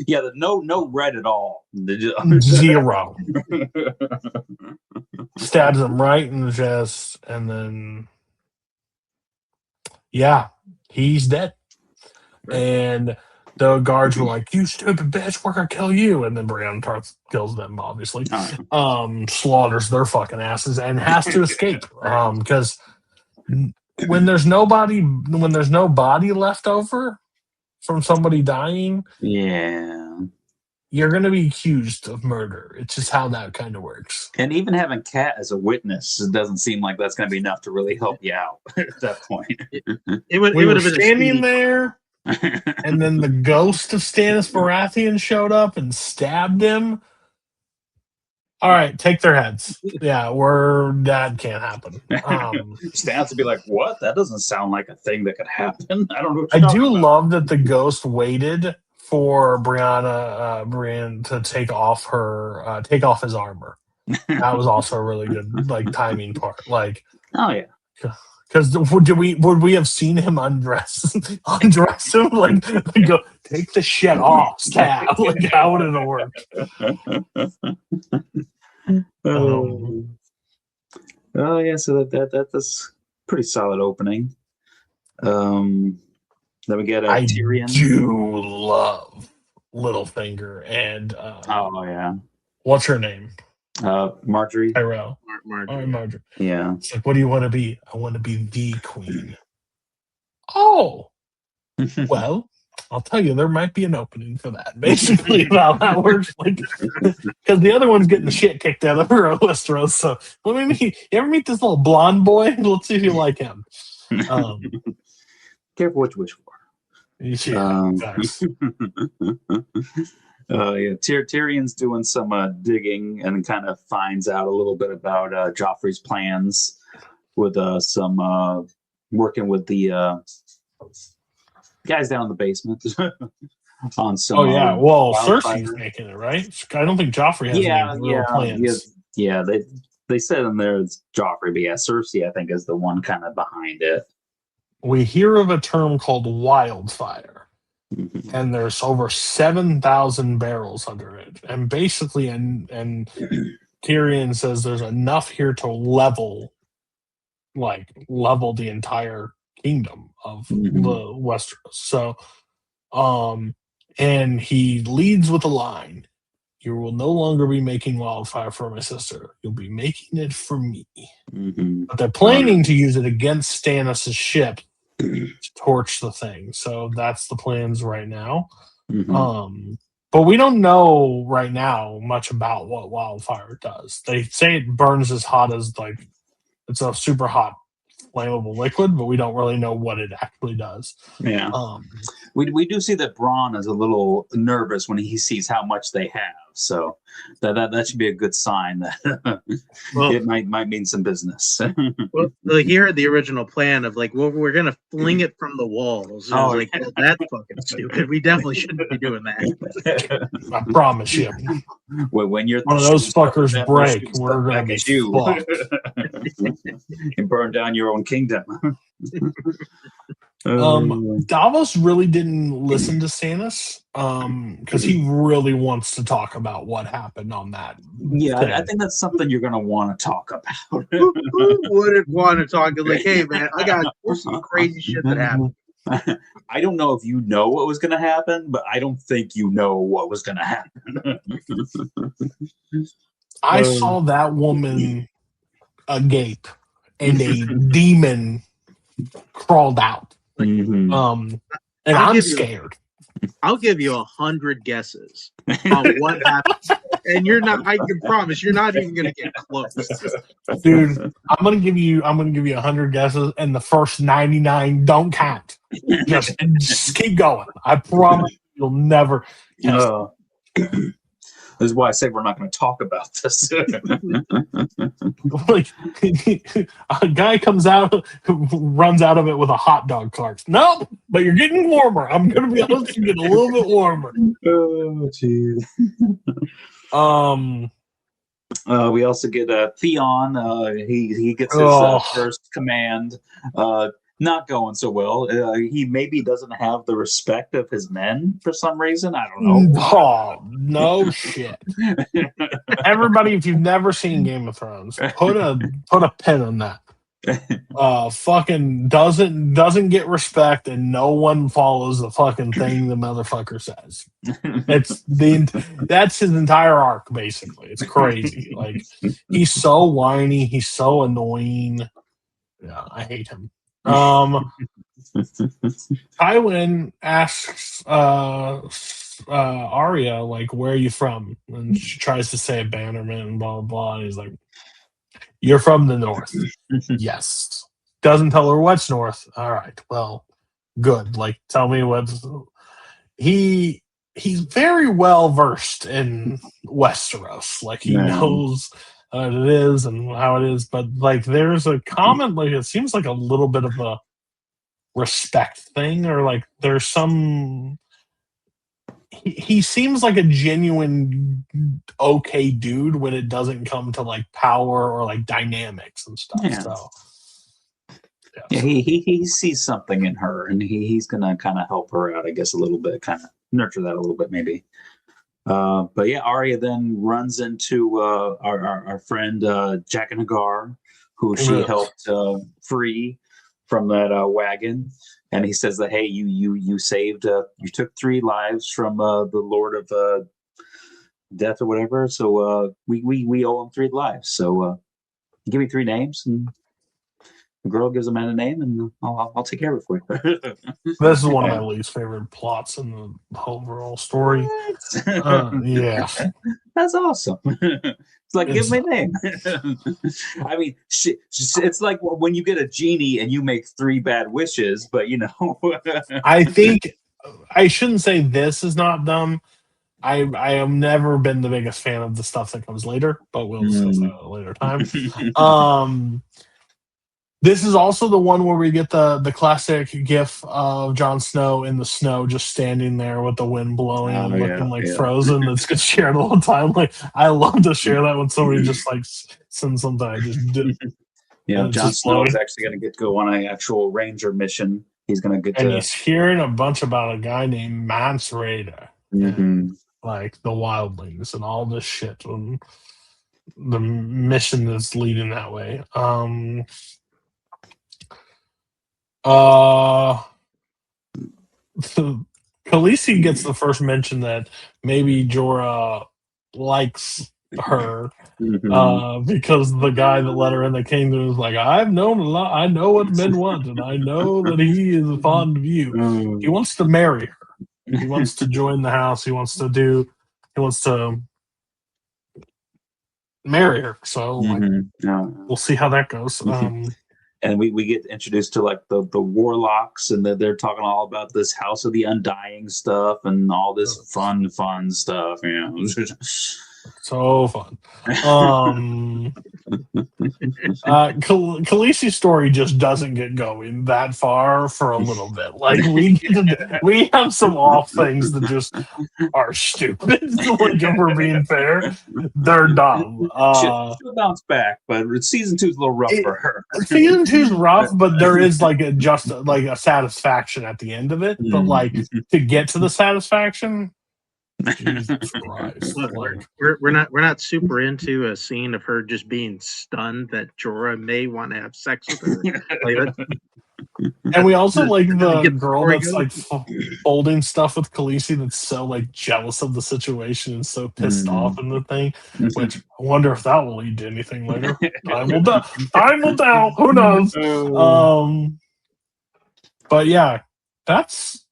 Yeah, no red at all. 0. Stabs him right in the chest, and then yeah, he's dead. And the guards were like, "You stupid bitch, we're gonna kill you!" And then Brienne kills them, obviously. Slaughters their fucking asses and has to escape because when there's no body left over from somebody dying, yeah, you're going to be accused of murder. It's just how that kind of works. And even having Kat as a witness, it doesn't seem like that's going to be enough to really help you out at that point. It would have been standing there, and then the ghost of Stannis Baratheon showed up and stabbed him. All right, take their heads. Yeah, that can't happen. Stannis would be like, "What? That doesn't sound like a thing that could happen." I don't know. I do love that the ghost waited for Brienne to take off his armor. That was also a really good timing part. Oh yeah. Because would we have seen him undress him go take the shit off, stab? How would it have worked? Oh yeah, so that's pretty solid opening. Then we get Tyrion. I do love Littlefinger and oh yeah, what's her name? Marjorie. Tyrell. Marjorie. Yeah. It's like, what do you want to be? I want to be the queen. Oh, well, I'll tell you, there might be an opening for that. Basically, how that works, because the other one's getting the shit kicked out of her Westeros. So let me meet. You ever meet this little blonde boy? Let's see if you like him. Careful what you wish for. Yeah, Tyrion's doing some digging and kind of finds out a little bit about Joffrey's plans with some working with the guys down in the basement on some. Oh yeah, well, Cersei's making it, right? I don't think Joffrey has any real plans. Yeah, they said in there it's Joffrey, but yeah, Cersei I think is the one kind of behind it. We hear of a term called wildfire, and there's over 7,000 barrels under it. And basically, and Tyrion says there's enough here to level the entire kingdom of the Westeros. So, and he leads with a line: "You will no longer be making wildfire for my sister. You'll be making it for me." But they're planning to use it against Stannis' ship to torch the thing. So that's the plans right now. But we don't know right now much about what wildfire does. They say it burns as hot as it's a super hot flammable liquid, but we don't really know what it actually does. Yeah. We do see that Braun is a little nervous when he sees how much they have. So that should be a good sign that Well, it might mean some business. well, like you heard the original plan of like, well, we're gonna fling it from the walls. And I was Oh, like, well, that's fucking stupid. We definitely shouldn't be doing that. I promise you. When you're One of those fuckers that break, shooting we're stuff gonna back be at you fucked. and burn down your own kingdom. Davos really didn't listen to Stannis because he really wants to talk about what happened on that. Yeah, thing. I think that's something you're going to want to talk about. Who wouldn't want to talk? Like, hey, man, I got some crazy shit that happened. I don't know if you know what was going to happen, but I don't think you know what was going to happen. I saw that woman agape, and a demon crawled out. Mhm. And I'll I'm give you- scared. I'll give you 100 guesses on what happened, and you're not. I can promise you're not even gonna get close. Dude, I'm gonna give you 100 guesses, and the first 99 don't count. Just keep going. I promise you'll never. This is why I said we're not going to talk about this. Like a guy comes out, runs out of it with a hot dog cart. Nope, but you're getting warmer. I'm gonna be honest, you get a little bit warmer. Oh, jeez. We also get Theon. He gets his first command. Not going so well. He maybe doesn't have the respect of his men for some reason. I don't know. Oh, no shit. Everybody, if you've never seen Game of Thrones, put a pin on that. Fucking doesn't get respect, and no one follows the fucking thing the motherfucker says. That's his entire arc, basically. It's crazy. Like, he's so whiny, he's so annoying. Yeah, I hate him. Tywin asks Arya, like, where are you from? And she tries to say Bannerman and blah blah blah, and he's like, you're from the north. Yes. Doesn't tell her what's north. All right, well, good. Like, tell me what's he's very well versed in Westeros. Like, he knows what it is and how it is, but like, there's a comment, like, it seems like a little bit of a respect thing, or like there's some. He seems like a genuine okay dude when it doesn't come to like power or like dynamics and stuff. Yeah. So yeah, he sees something in her, and he's gonna kind of help her out, I guess, a little bit, kind of nurture that a little bit, maybe. But yeah, Arya then runs into our friend Jack and Hagar, who she helped free from that wagon, and he says that, hey, you saved, you took 3 lives from the Lord of Death or whatever, so we owe him 3 lives. So give me 3 names, and the girl gives a man a name, and I'll take care of it for you. this is one of my least favorite plots in the overall story. Yeah, that's awesome. It's like, give me a name. I mean, it's like when you get a genie and you make 3 bad wishes, but you know. I think I shouldn't say this is not dumb. I have never been the biggest fan of the stuff that comes later, but we'll discuss that at a later time. This is also the one where we get the classic gif of Jon Snow in the snow, just standing there with the wind blowing and looking like frozen. That's gets shared all the time. Like, I love to share that when somebody just like sends something. I just do. Yeah, Jon Snow is actually going to get to go on an actual ranger mission. He's going to get to. And he's hearing a bunch about a guy named Mance Rayder, like the wildlings and all this shit, and the mission that's leading that way. Khaleesi gets the first mention that maybe Jorah likes her because the guy that let her in the kingdom is like, I've known a lot. I know what men want, and I know that he is fond of you. He wants to marry her. He wants to join the house. He wants to marry her. So we'll see how that goes. and we get introduced to like the warlocks, and they're talking all about this House of the Undying stuff and all this fun stuff. So fun. Khaleesi's story just doesn't get going that far for a little bit. Like we have some off things that just are stupid. Like if we're being fair, they're dumb. She'll bounce back, but season 2 is a little rough for her. Season 2 is rough, but there is like a satisfaction at the end of it. But like to get to the satisfaction. Jesus Christ. Look, we're not super into a scene of her just being stunned that Jorah may want to have sex with her. And we also like the girl that's like folding stuff with Khaleesi that's so like jealous of the situation and so pissed off in the thing. Which I wonder if that will lead to anything later. Time will tell. Who knows? But yeah, that's.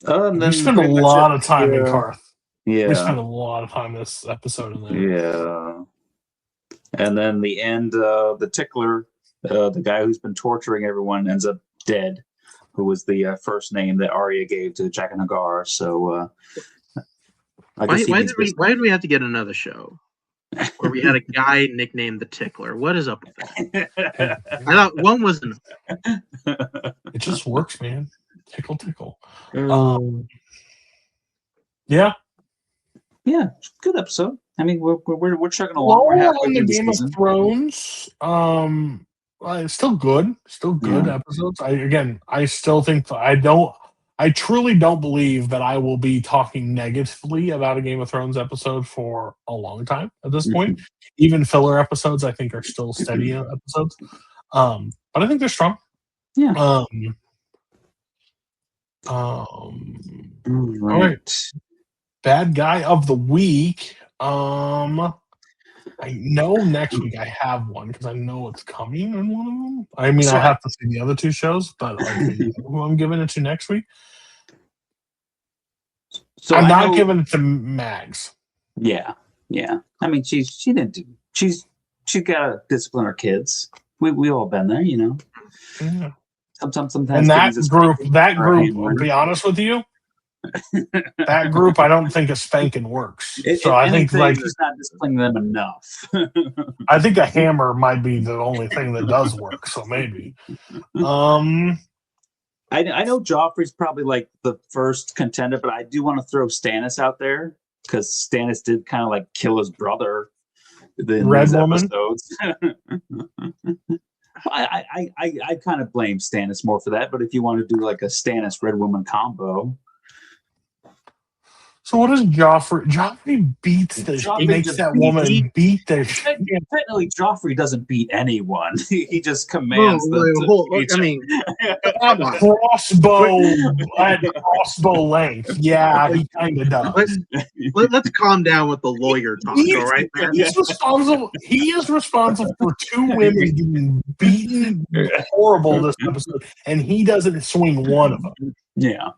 We spend a lot of time in Karth. Yeah, we spent a lot of time this episode in there. Yeah, and then the end, the tickler, the guy who's been torturing everyone, ends up dead. Who was the first name that Arya gave to Jack and Hagar? So, why did we have to get another show where we had a guy nicknamed the Tickler? What is up with that? I thought one was enough. It just works, man. Tickle. Yeah. Yeah, good episode. I mean, we're chugging along. We're halfway on the through the Game season. of Thrones. It's still good. Still good episodes. I still think I truly don't believe that I will be talking negatively about a Game of Thrones episode for a long time at this point. Even filler episodes, I think, are still steady episodes. But I think they're strong. Yeah. All right. Bad guy of the week. I know next week I have one because I know it's coming in one of them. I mean, I have to see the other two shows, but who I'm giving it to next week. So I'm not giving it to Mags. Yeah. I mean, she didn't do. She got to discipline her kids. We all been there, you know. Yeah. Sometimes. And that group. I'll be honest with you. That group, I don't think a spanking works. I think like he's not disciplining them enough. I think a hammer might be the only thing that does work. So maybe. I know Joffrey's probably like the first contender, but I do want to throw Stannis out there because Stannis did kind of like kill his brother in Red these Woman. episodes. I kind of blame Stannis more for that, but if you want to do like a Stannis Red Woman combo. So what does Joffrey? Joffrey beats the. He makes that woman beat the. Technically, Joffrey doesn't beat anyone. He just commands them. I mean, crossbow at crossbow length. Yeah, he kind of does. Let's calm down with the lawyer talk, all right? Man? He's responsible. He is responsible for 2 women getting beaten horrible this episode, and he doesn't swing one of them. Yeah.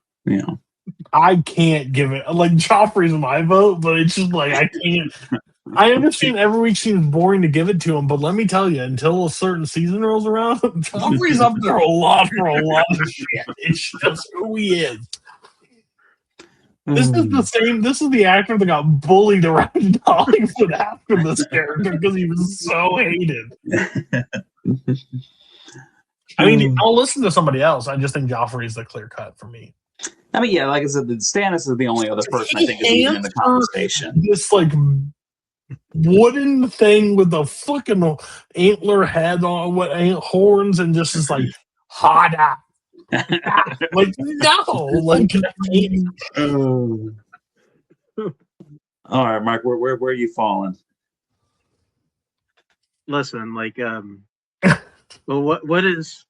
I can't give it like Joffrey's my vote, but it's just like I can't. I understand every week seems boring to give it to him, but let me tell you, until a certain season rolls around, Joffrey's up there a lot of shit. It's just who he is. This is the same. This is the actor that got bullied around Hollywood after this character because he was so hated. I mean, I'll listen to somebody else. I just think Joffrey is the clear cut for me. I mean, yeah, like I said, Stannis is the only other person I think is even in the conversation. This like wooden thing with a fucking antler head on, horns, and just is like harder. Like no, like. All right, Mike, where are you falling? Listen, like, well, what is?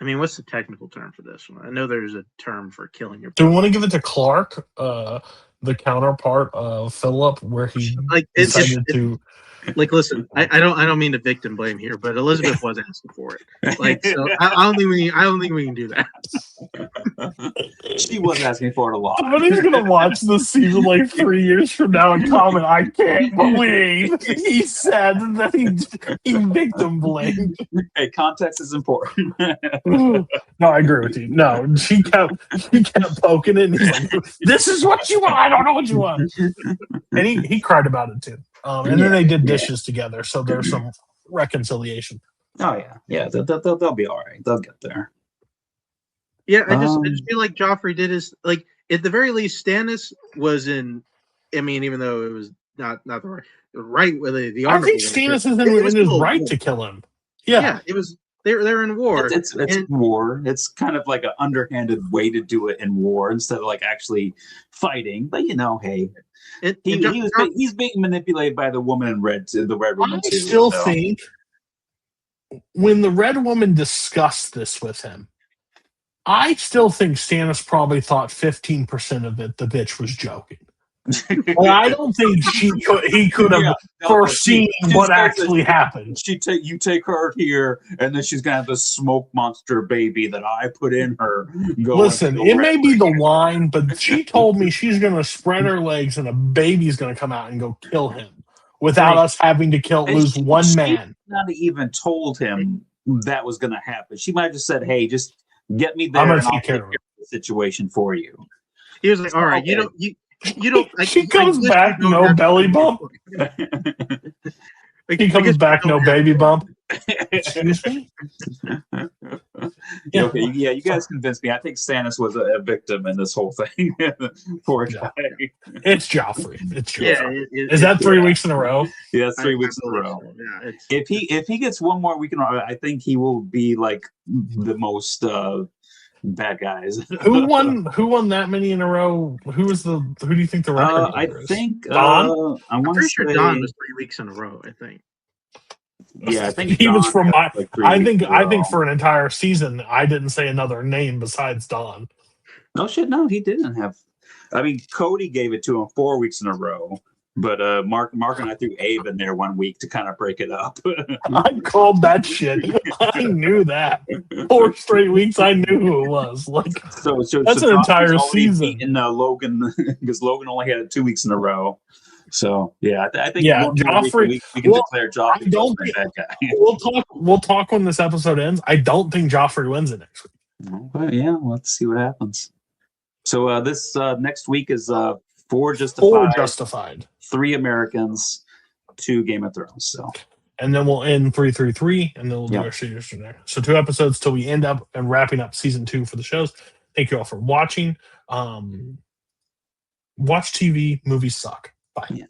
I mean, what's the technical term for this one? I know there's a term for killing your. Do we want to give it to Clark, the counterpart of Philip, where he decided to? Like, listen, I don't mean to victim blame here, but Elizabeth was asking for it. Like, so I don't think we can do that. She was asking for it a lot. Somebody's gonna watch this season like 3 years from now and comment, "I can't believe he said that he victim blamed." Hey, context is important. No, I agree with you. No, she kept poking it, and he's like, "This is what you want. I don't know what you want." And he cried about it too. And then they did dishes together, so there's some reconciliation. Oh yeah. They'll be all right. They'll get there. Yeah, I just feel like Joffrey did his, like, at the very least, Stannis was in. I mean, even though it was not the right with the I think Stannis is in his right to kill him. Yeah, it was. They're in war. It's war. It's kind of like an underhanded way to do it in war instead of like actually fighting. But hey, he's being manipulated by the woman in red, the red woman. I still think when the red woman discussed this with him, I still think Stannis probably thought 15% of it the bitch was joking. I don't think he could have foreseen what actually happened. You take her here, and then she's gonna have this smoke monster baby that I put in her. Listen, it may be the wine, but she told me she's gonna spread her legs, and a baby's gonna come out and go kill him without us having to lose one man. Not even told him that was gonna happen. She might have just said, "Hey, just get me there, I'm and gonna I'll take care of the situation for you." He was like, "All right, okay. You don't." She comes back, no belly bump. He comes back, no baby bump. Excuse me? Okay, yeah, you guys convinced me. I think Stannis was a victim in this whole thing. Poor guy. It's Joffrey. Yeah, is that 3 weeks in a row? Yeah, it's 3 weeks in a row. Yeah, if he gets one more week in a row, I think he will be like the most bad guys. Who won that many in a row? Who do you think the record I think Don? I'm pretty sure Don was 3 weeks in a row, I think. Yeah, I think he was from my. like I think for an entire season, I didn't say another name besides Don. No shit, no, he didn't have. I mean, Cody gave it to him 4 weeks in a row, but Mark and I threw Abe in there 1 week to kind of break it up. I called that shit. I knew that 4 straight weeks. I knew who it was. Like so that's an entire season. In Logan, because Logan only had it 2 weeks in a row. So yeah, I think Joffrey. We can declare Joffrey. I don't think that guy. We'll talk when this episode ends. I don't think Joffrey wins it next week. But yeah, let's see what happens. So this next week is 4 Justified, 3 Americans, 2 Game of Thrones. So, and then we'll end 333, and then we'll do our series from there. So 2 episodes till we end up and wrapping up season 2 for the shows. Thank you all for watching. Watch TV. Movies suck. Bye. Yeah.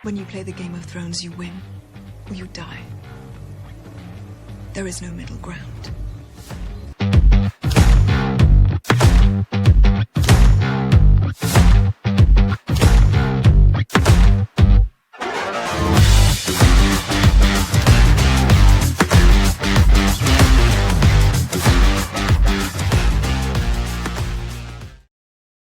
When you play the Game of Thrones, you win or you die. There is no middle ground.